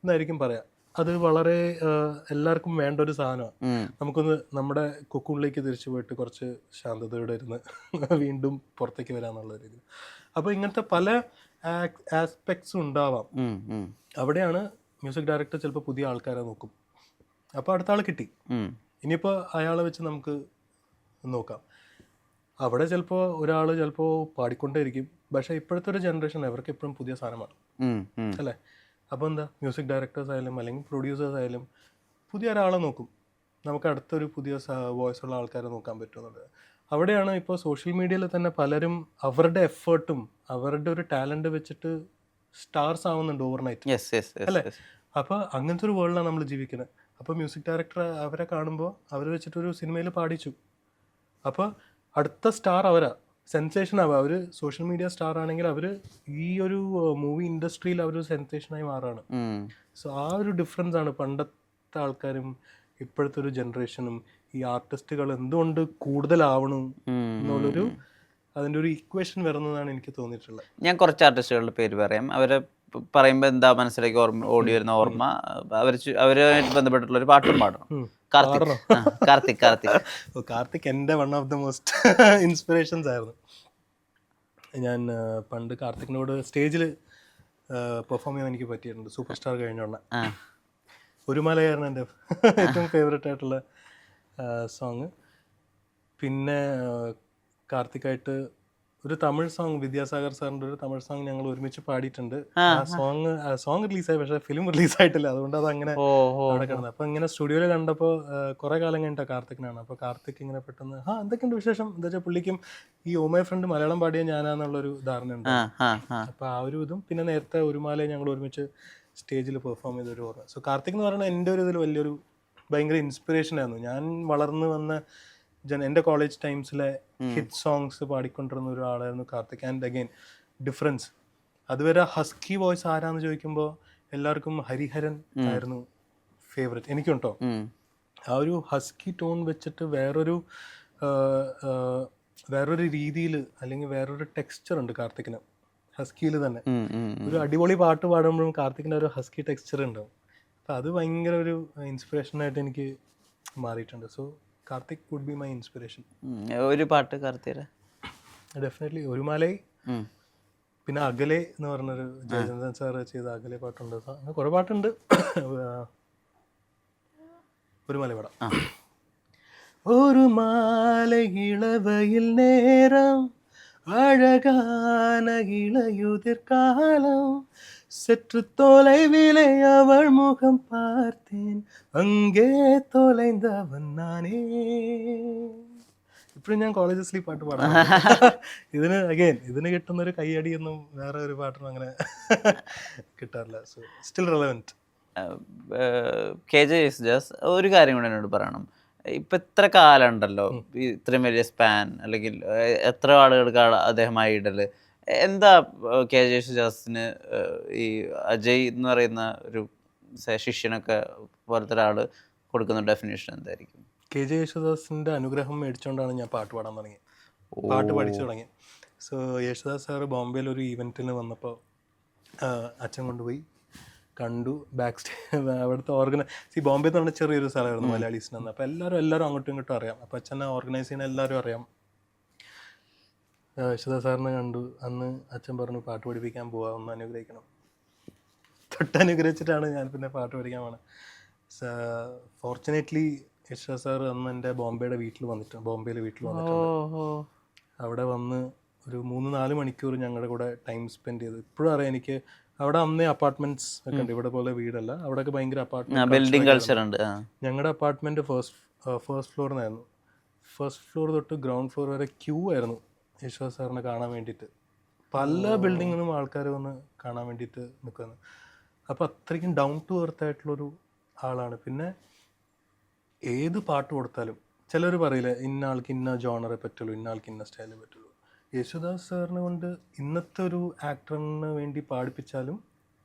എന്നായിരിക്കും പറയാം. അത് വളരെ എല്ലാവർക്കും വേണ്ട ഒരു സാധനമാണ്. നമുക്കൊന്ന് നമ്മുടെ കുക്കൂണിലേക്ക് തിരിച്ചു പോയിട്ട് കുറച്ച് ശാന്തതയോടെ ഇരുന്ന് വീണ്ടും പുറത്തേക്ക് വരാന്നുള്ള രീതി. അപ്പോൾ ഇങ്ങനത്തെ പല ആസ്പെക്ട്സും ഉണ്ടാവാം. അവിടെയാണ് മ്യൂസിക് ഡയറക്ടർ ചിലപ്പോൾ പുതിയ ആൾക്കാരെ നോക്കും. അപ്പോൾ അടുത്ത ആൾ കിട്ടി, ഇനിയിപ്പോൾ അയാളെ വെച്ച് നമുക്ക് നോക്കാം. അവിടെ ചിലപ്പോൾ ഒരാൾ ചിലപ്പോൾ പാടിക്കൊണ്ടേയിരിക്കും, പക്ഷേ ഇപ്പോഴത്തെ ഒരു ജനറേഷൻ അവർക്ക് എപ്പോഴും പുതിയ സാധനമാണ് അല്ലേ. അപ്പോൾ എന്താ, മ്യൂസിക് ഡയറക്ടേഴ്സ് ആയാലും അല്ലെങ്കിൽ പ്രൊഡ്യൂസേഴ്സ് ആയാലും പുതിയ ഒരാളെ നോക്കും. നമുക്ക് അടുത്തൊരു പുതിയ വോയിസ് ഉള്ള ആൾക്കാരെ നോക്കാൻ പറ്റുമെന്നുള്ളത്. അവിടെയാണ് ഇപ്പോൾ സോഷ്യൽ മീഡിയയിൽ തന്നെ പലരും അവരുടെ എഫേർട്ടും അവരുടെ ഒരു ടാലൻറ്റ് വെച്ചിട്ട് സ്റ്റാർസ് ആവുന്നുണ്ട് ഓവർനൈറ്റ് അല്ലേ. അപ്പോൾ അങ്ങനത്തെ ഒരു വേൾഡിലാണ് നമ്മൾ ജീവിക്കുന്നത്. അപ്പോൾ മ്യൂസിക് ഡയറക്ടർ അവരെ കാണുമ്പോൾ അവർ വെച്ചിട്ടൊരു സിനിമയിൽ പാടിച്ചു, അപ്പോൾ അടുത്ത സ്റ്റാർ അവരാ, സെൻസേഷൻ ആവുക. അവർ സോഷ്യൽ മീഡിയ സ്റ്റാർ ആണെങ്കിൽ അവർ ഈ ഒരു മൂവി ഇൻഡസ്ട്രിയിൽ അവരൊരു സെൻസേഷനായി മാറാണ്. സോ ആ ഒരു ഡിഫറൻസ് ആണ് പണ്ടത്തെ ആൾക്കാരും ഇപ്പോഴത്തെ ഒരു ജനറേഷനും. ഈ ആർട്ടിസ്റ്റുകൾ എന്തുകൊണ്ട് കൂടുതലാവണം എന്നുള്ളൊരു അതിൻ്റെ ഒരു ഇക്വേഷൻ വരുന്നതാണ് എനിക്ക് തോന്നിയിട്ടുള്ളത്. ഞാൻ കുറച്ച് ആർട്ടിസ്റ്റുകളുടെ പേര് പറയാം. അവരെ പറയുമ്പോൾ എന്താ മനസ്സിലേക്ക് ഓടി വരുന്ന ഓർമ്മ, അവരുമായിട്ട് ബന്ധപ്പെട്ടിട്ടുള്ള ഒരു പാട്ടും പാടണം. കാർത്തിക് എൻ്റെ one of the most inspirations ആയിരുന്നു. ഞാൻ പണ്ട് കാർത്തിക്കിനോട് സ്റ്റേജിൽ പെർഫോം ചെയ്യാൻ എനിക്ക് പറ്റിയിട്ടുണ്ട്. സൂപ്പർ സ്റ്റാർ കഴിഞ്ഞോണ്ട ഒരു മലയായിരുന്നു എൻ്റെ ഏറ്റവും ഫേവറേറ്റ് ആയിട്ടുള്ള സോങ്. പിന്നെ കാർത്തിക്കായിട്ട് ഒരു തമിഴ് സോങ്, വിദ്യാസാഗർ സാറിൻ്റെ ഒരു തമിഴ് സോങ് ഞങ്ങൾ ഒരുമിച്ച് പാടിയിട്ടുണ്ട്. ആ സോങ് റിലീസായി, പക്ഷേ ഫിലിം റിലീസായിട്ടില്ല, അതുകൊണ്ട് അത് അങ്ങനെ അവിടെ കിടന്നത്. അപ്പോൾ ഇങ്ങനെ സ്റ്റുഡിയോയിൽ കണ്ടപ്പോൾ കുറേ കാലം കഴിഞ്ഞിട്ടാണ് കാർത്തിക്കിനാണ്. അപ്പോൾ കാർത്തിക് ഇങ്ങനെ പെട്ടെന്ന് എന്തൊക്കെയുണ്ട് വിശേഷം, എന്താ വെച്ചാൽ പുള്ളിക്കും ഈ ഓ മൈ ഫ്രണ്ട് മലയാളം പാടിയ ഞാനാന്നുള്ളൊരു ധാരണയുണ്ട്. അപ്പോൾ ആ ഒരു ഇതും പിന്നെ നേരത്തെ ഒരു മാലയെ ഞങ്ങൾ ഒരുമിച്ച് സ്റ്റേജിൽ പെർഫോം ചെയ്തൊരു ഓർമ്മ. സോ കാർത്തിക് എന്ന് പറയുന്നത് എൻ്റെ ഒരു ഇതിൽ വലിയൊരു ഭയങ്കര ഇൻസ്പിറേഷൻ ആയിരുന്നു. ഞാൻ വളർന്നു വന്ന എൻ്റെ കോളേജ് ടൈംസിലെ ഹിറ്റ് സോങ്സ് പാടിക്കൊണ്ടിരുന്ന ഒരാളായിരുന്നു കാർത്തിക്. ആൻഡ് അഗെയിൻ ഡിഫറൻസ്, അതുവരെ ഹസ്കി വോയിസ് ആരാന്ന് ചോദിക്കുമ്പോൾ എല്ലാവർക്കും ഹരിഹരൻ ആയിരുന്നു ഫേവറേറ്റ്. എനിക്കുണ്ടോ ആ ഒരു ഹസ്കി ടോൺ വെച്ചിട്ട് വേറൊരു രീതിയിൽ അല്ലെങ്കിൽ വേറൊരു ടെക്സ്ചർ ഉണ്ട് കാർത്തിക്കിന് ഹസ്കിയിൽ തന്നെ. ഒരു അടിപൊളി പാട്ട് പാടുമ്പോഴും കാർത്തിക്കിൻ്റെ ഒരു ഹസ്കി ടെക്സ്ചർ ഉണ്ടാവും. അപ്പം അത് ഭയങ്കര ഒരു ഇൻസ്പിറേഷനായിട്ട് എനിക്ക് മാറിയിട്ടുണ്ട്. So Karthik would be my inspiration. ഒരു പാട്ട് കാർത്തിക് ഡെഫിനറ്റ്ലി ഒരു മാലൈ, പിന്നെ അകലെ എന്ന് പറഞ്ഞൊരു ജയചന്ദ്രൻ സാർ ചെയ്ത അകലെ പാട്ടുണ്ട്. അങ്ങനെ കുറേ പാട്ടുണ്ട്. ഒരു മാല പാടാം. ഒരു മാല ഇളവയിൽ നേരം அழகான இளையுதிர்காலம் சற்று தொலைவிலே அவள் முகம் பார்த்தேன் அங்கே தொலைந்தவன் நானே. ഇപ്പോഴും ഞാൻ കോളേജസിൽ പാട്ട് പാടാം. ഇതിന് കിട്ടുന്നൊരു കൈയടിയൊന്നും വേറെ ഒരു പാട്ടിനും അങ്ങനെ കിട്ടാറില്ല. So still relevant. KJ Yesudas ഒരു കാര്യം കൂടെ എന്നോട് പറയണം. ഇപ്പം ഇത്ര കാലം ഉണ്ടല്ലോ, ഇത്രയും വലിയ സ്പാൻ, അല്ലെങ്കിൽ എത്ര ആളുകൾക്ക് അദ്ദേഹമായി ഇടല്, എന്താ KJ യേശുദാസിന് ഈ അജയ് എന്ന് പറയുന്ന ഒരു ശിഷ്യനൊക്കെ പോലത്തെ ഒരാൾ കൊടുക്കുന്ന ഡെഫിനേഷൻ എന്തായിരിക്കും? KJ യേശുദാസിൻ്റെ അനുഗ്രഹം മേടിച്ചുകൊണ്ടാണ് ഞാൻ പാട്ട് പാടാൻ തുടങ്ങിയത്, പാട്ട് പഠിച്ചു തുടങ്ങി. സോ യേശുദാസ് സാറ് ബോംബെയിൽ ഒരു ഈവൻറ്റിന് വന്നപ്പോൾ അച്ഛൻ കൊണ്ടുപോയി കണ്ടു. ബാക്ക് സ്റ്റേജ് അവിടുത്തെ ബോംബെ എന്ന് പറഞ്ഞാൽ ചെറിയൊരു സ്ഥലമായിരുന്നു മലയാളീസിനെന്ന്. അപ്പോൾ എല്ലാവരും അങ്ങോട്ടും ഇങ്ങോട്ടും അറിയാം. അപ്പോൾ അച്ഛനെ ഓർഗനൈസ് ചെയ്യുന്ന എല്ലാവരും അറിയാം. യേശുദാസ് സാറിനെ കണ്ടു. അന്ന് അച്ഛൻ പറഞ്ഞു പാട്ട് പഠിപ്പിക്കാൻ പോവാ, ഒന്ന് അനുഗ്രഹിക്കണം. തൊട്ടനുഗ്രഹിച്ചിട്ടാണ് ഞാൻ പിന്നെ പാട്ട് പഠിക്കാൻ പോണത്. ഫോർച്ചുനേറ്റ്ലി യേശുദാസ് സാർ അന്ന് എൻ്റെ ബോംബെയിൽ വീട്ടിൽ വന്നിട്ടുണ്ട്. അവിടെ വന്ന് ഒരു 3-4 മണിക്കൂർ ഞങ്ങളുടെ കൂടെ ടൈം സ്പെൻഡ് ചെയ്തു. ഇപ്പോഴും അറിയാം എനിക്ക് അവിടെ അന്നേ അപ്പാർട്ട്മെന്റ്സ് ഒക്കെ ഉണ്ട്, ഇവിടെ പോലെ വീടല്ല, അവിടെയൊക്കെ ഭയങ്കര ബിൽഡിംഗ് കൾച്ചർ ഉണ്ട്. ഞങ്ങളുടെ അപ്പാർട്ട്മെന്റ് ഫസ്റ്റ് ഫ്ലോറിനായിരുന്നു. ഫസ്റ്റ് ഫ്ലോർ തൊട്ട് ഗ്രൗണ്ട് ഫ്ലോർ വരെ ക്യൂ ആയിരുന്നു യേശുദാസ് സാറിനെ കാണാൻ വേണ്ടിയിട്ട്. പല ബിൽഡിങ്ങിൽ നിന്നും ആൾക്കാർ വന്ന് കാണാൻ വേണ്ടിയിട്ട് നിൽക്കുന്നത്. അപ്പോൾ അത്രയ്ക്കും ഡൗൺ ടു എർത്ത് ആയിട്ടുള്ളൊരു ആളാണ്. പിന്നെ ഏത് പാട്ട് കൊടുത്താലും ചിലർ പറയില്ല ഇന്ന ആൾക്ക് ഇന്ന ജോണറെ പറ്റുള്ളൂ, ഇന്ന ആൾക്ക് ഇന്ന സ്റ്റൈലേ പറ്റുള്ളൂ. യേശുദാസ് സാറിനെ കൊണ്ട് ഇന്നത്തെ ഒരു ആക്ടറിന് വേണ്ടി പാടിപ്പിച്ചാലും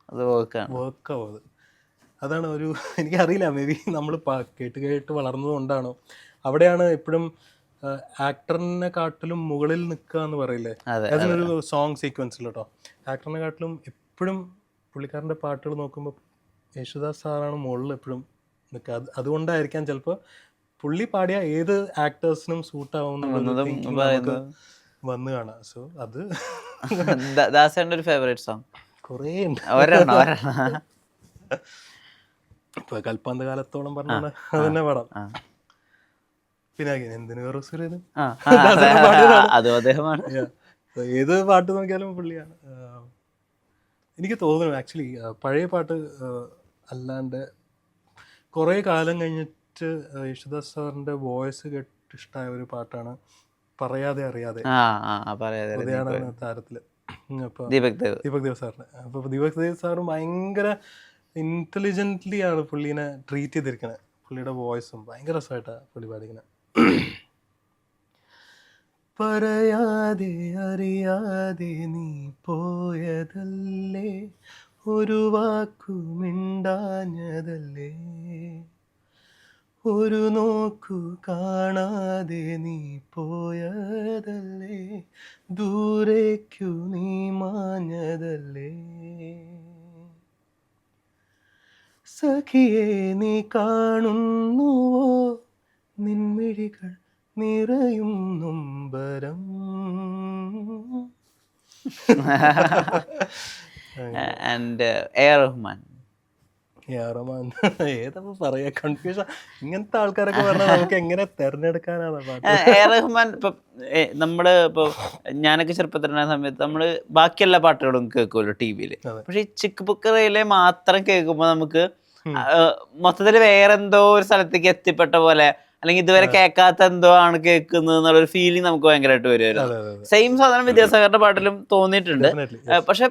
അത് വർക്കാവും. അതാണ് ഒരു എനിക്കറിയില്ല, മേ ബി നമ്മൾ കേട്ട് വളർന്നതുകൊണ്ടാണോ, അവിടെയാണ് എപ്പോഴും ആക്ടറിനെ കാട്ടിലും മുകളിൽ നിൽക്കുക എന്ന് പറയില്ലേ, അതിനൊരു സോങ് സീക്വൻസിൽ കേട്ടോ. ആക്ടറിനെ കാട്ടിലും എപ്പോഴും പുള്ളിക്കാരൻ്റെ പാട്ടുകൾ നോക്കുമ്പോൾ യേശുദാസ് സാറാണ് മുകളിൽ എപ്പോഴും നിൽക്കുക. അതുകൊണ്ടായിരിക്കാം ചിലപ്പോൾ പുള്ളി പാടിയ ഏത് ആക്ടേഴ്സിനും സൂട്ടാവുന്ന വന്ന് കാണാം. സോ അത് ദാസേട്ടൻ്റെ ഒരു ഫേവറേറ്റ് സോങ് കുറേ ഉണ്ട്. ഇപ്പൊ കൽപ്പാന്ത കാലത്തോളം പറഞ്ഞ അതന്നെ പാടാം. പിന്നെ എന്തിനു ഏത് പാട്ട് നോക്കിയാലും പുള്ളിയാണ്. എനിക്ക് തോന്നുന്നു ആക്ച്വലി പഴയ പാട്ട് അല്ലാണ്ട് കുറേ കാലം കഴിഞ്ഞിട്ട് യേശുദാസ് സാറിന്റെ വോയിസ് കേട്ട് ഇഷ്ടമായ ഒരു പാട്ടാണ് പറയാതെ അറിയാതെ, താരത്തില്. അപ്പൊ ദീപക് ദേവ് സാറിന്, അപ്പൊ ദീപക് ദേവ് സാറ് ഭയങ്കര ഇന്റലിജന്റ്ലി ആണ് പുള്ളീനെ ട്രീറ്റ് ചെയ്തിരിക്കണത്. പുള്ളിയുടെ വോയിസും ഭയങ്കര രസമായിട്ടാണ് പുള്ളി പാടിക്കുന്നത്. പറയാതെ അറിയാതെ നീ പോയതല്ലേ, ഒരു വാക്കു മിണ്ടാഞ്ഞതല്ലേ, ഒരു നോക്കു കാണാതെ നീ പോയതല്ലേ, ദൂരേക്കു നീ മാഞ്ഞതല്ലേ, സഖിയെ നീ കാണുന്നുവോ നിൻമിഴികൾ നിറയും നൊമ്പരം. And A R Rahman. ഏതപ്പോ പറയാ, കൺഫ്യൂഷൻ. ഇങ്ങനത്തെ ആൾക്കാരൊക്കെ പറഞ്ഞാൽ നമുക്ക് എങ്ങനെ തെരഞ്ഞെടുക്കാനാണ് പാട്ട്. എ ആർ റഹ്മാൻ ഇപ്പൊ നമ്മള് ഇപ്പൊ ഞാനൊക്കെ ചെറുപ്പത്തിലുള്ള സമയത്ത് നമ്മള് ബാക്കി എല്ലാ പാട്ടുകളും കേൾക്കുമല്ലോ ടി വിയില്. പക്ഷെ ഈ ചിക്ക് ബുക്കറയിലെ മാത്രം കേൾക്കുമ്പോ നമുക്ക് മൊത്തത്തില് വേറെന്തോ ഒരു സ്ഥലത്തേക്ക് എത്തിപ്പെട്ട പോലെ, അല്ലെങ്കിൽ ഇതുവരെ കേൾക്കാത്ത എന്തോ ആണ് കേൾക്കുന്നത് എന്നുള്ളൊരു ഫീലിംഗ് നമുക്ക് ഭയങ്കരമായിട്ട് വരുമായിരുന്നു. സെയിം സാധാരണ വിദ്യാസാഗറിന്റെ പാട്ടിലും തോന്നിയിട്ടുണ്ട്. പക്ഷെ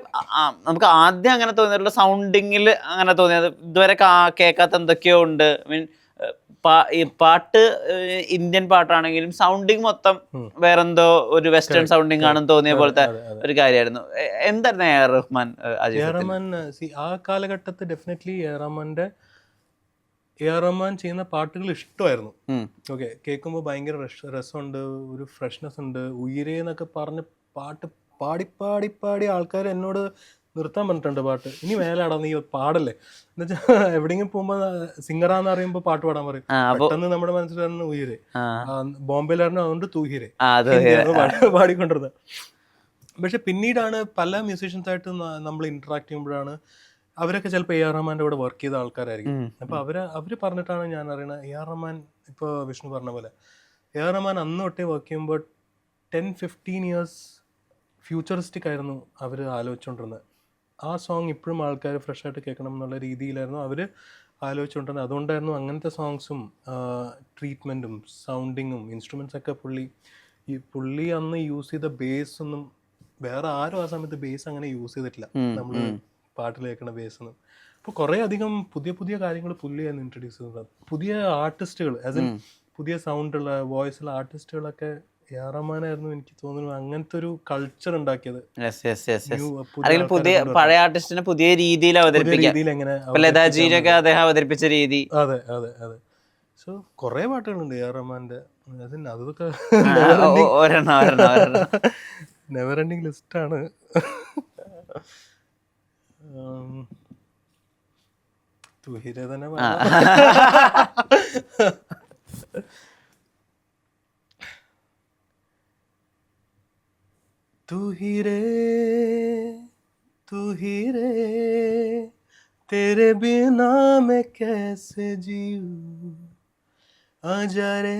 നമുക്ക് ആദ്യം അങ്ങനെ തോന്നിയിട്ടുള്ള സൗണ്ടിങ്ങിൽ അങ്ങനെ തോന്നിയത് ഇതുവരെ കേൾക്കാത്ത എന്തൊക്കെയോ ഉണ്ട്. മീൻ ഈ പാട്ട് ഇന്ത്യൻ പാട്ടാണെങ്കിലും സൗണ്ടിങ് മൊത്തം വേറെന്തോ ഒരു വെസ്റ്റേൺ സൗണ്ടിങ് ആണെന്ന് തോന്നിയ പോലത്തെ ഒരു കാര്യമായിരുന്നു. എന്തായിരുന്നു എ ആർ റഹ്മാൻ? ആ കാലഘട്ടത്തിൽ ഡെഫിനറ്റ്ലി എ ആർ റഹ്മാൻ ചെയ്യുന്ന പാട്ടുകൾ ഇഷ്ടമായിരുന്നു. ഓക്കെ, കേൾക്കുമ്പോൾ ഭയങ്കര രസമുണ്ട്, ഒരു ഫ്രഷ്നെസ് ഉണ്ട്. ഉയരേ എന്നൊക്കെ പറഞ്ഞ് പാട്ട് പാടി പാടി പാടി ആൾക്കാർ എന്നോട് നിർത്താൻ പറഞ്ഞിട്ടുണ്ട് പാട്ട്. ഇനി മേലാടാ നീ പാടല്ലേ എന്നുവെച്ചാൽ എവിടെയെങ്കിലും പോകുമ്പോ സിംഗറാന്ന് അറിയുമ്പോ പാട്ട് പാടാൻ പറയും. പെട്ടെന്ന് നമ്മുടെ മനസ്സിൽ തന്നെ ഉയരെ, ബോംബെയിലായിരുന്നു അതുകൊണ്ട് തൂഹിരെ പാടിക്കൊണ്ടിരുന്നത്. പക്ഷെ പിന്നീടാണ് പല മ്യൂസീഷ്യൻസായിട്ട് നമ്മൾ ഇന്ററാക്ട് ചെയ്യുമ്പോഴാണ് അവരൊക്കെ ചിലപ്പോൾ എ ആർ റഹ്മാൻ്റെ കൂടെ വർക്ക് ചെയ്ത ആൾക്കാരായിരിക്കും. അപ്പോൾ അവര് പറഞ്ഞിട്ടാണ് ഞാൻ അറിയണത്. എ ആർ റഹ്മാൻ ഇപ്പോൾ വിഷ്ണു പറഞ്ഞ പോലെ എ ആർ റഹ്മാൻ അന്ന് തൊട്ടേ വർക്ക് ചെയ്യുമ്പോൾ 10-15 years ഫ്യൂച്ചറിസ്റ്റിക് ആയിരുന്നു അവർ ആലോചിച്ചുകൊണ്ടിരുന്നത്. ആ സോങ് ഇപ്പോഴും ആൾക്കാർ ഫ്രഷ് ആയിട്ട് കേൾക്കണം എന്നുള്ള രീതിയിലായിരുന്നു അവർ ആലോചിച്ചുകൊണ്ടിരുന്നത്. അതുകൊണ്ടായിരുന്നു അങ്ങനത്തെ സോങ്സും ട്രീറ്റ്മെൻറ്റും സൗണ്ടിങ്ങും ഇൻസ്ട്രുമെൻസ് ഒക്കെ പുള്ളി അന്ന് യൂസ് ചെയ്ത ബേസ് ഒന്നും വേറെ ആരും ആ സമയത്ത് ബേസ് അങ്ങനെ യൂസ് ചെയ്തിട്ടില്ല. നമ്മൾ പാട്ടിൽ കേൾക്കുന്ന ബേസ് ഒന്നും. അപ്പോൾ കുറേ അധികം പുതിയ പുതിയ കാര്യങ്ങൾ പുള്ളിയായിരുന്നു ഇൻട്രൊഡ്യൂസ് ചെയ്തത്. പുതിയ ആർട്ടിസ്റ്റുകൾ ആസ് ഇൻ പുതിയ സൗണ്ടുള്ള വോയിസുള്ള ആർട്ടിസ്റ്റുകളൊക്കെ എ ആർ റഹ്മാനായിരുന്നു എനിക്ക് തോന്നുന്നു അങ്ങനത്തെ ഒരു കൾച്ചർ ഉണ്ടാക്കിയത്. പുതിയ പഴയ ആർട്ടിസ്റ്റിനെ പുതിയ രീതിയിൽ അവതരിപ്പിച്ച രീതി. അതെ അതെ അതെ. സോ കുറേ പാട്ടുകളുണ്ട് എ ആർ റഹ്മാന്റെ. അതൊക്കെ നെവർ എൻഡിങ് ലിസ്റ്റാണ്. തുഹിരെ തന്നെ तू ही रे तेरे बिना मैं कैसे जीऊं, आजा रे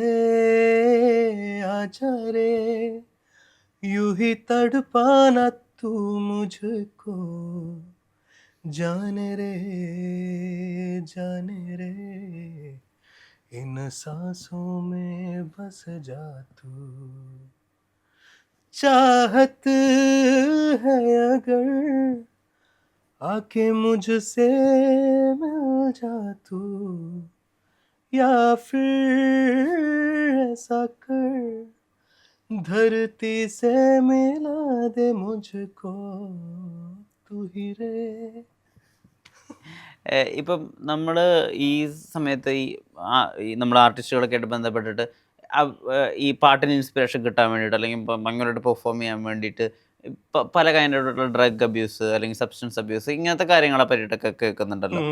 यूं ही तड़पाना तू मुझको, जाने रे इन सांसों में बस जा तू, चाहत है अगर आके मुझसे मिल जा तू, या फिर ऐसा कर धरती से मिला दे मुझको, तू ही रे. ഇപ്പം നമ്മൾ ഈ സമയത്ത് ഈ നമ്മുടെ ആർട്ടിസ്റ്റുകളൊക്കെ ആയിട്ട് ബന്ധപ്പെട്ടിട്ട് ഈ പാട്ടിന് ഇൻസ്പിറേഷൻ കിട്ടാൻ വേണ്ടിയിട്ട് അല്ലെങ്കിൽ ഇപ്പം ഭയങ്കരമായിട്ട് പെർഫോം ചെയ്യാൻ വേണ്ടിയിട്ട് പല കൈൻഡായിട്ടുള്ള ഡ്രഗ് അബ്യൂസ് അല്ലെങ്കിൽ സബ്സ്റ്റൻസ് അബ്യൂസ് ഇങ്ങനത്തെ കാര്യങ്ങളെ പറ്റിയിട്ടൊക്കെ കേൾക്കുന്നുണ്ടല്ലോ.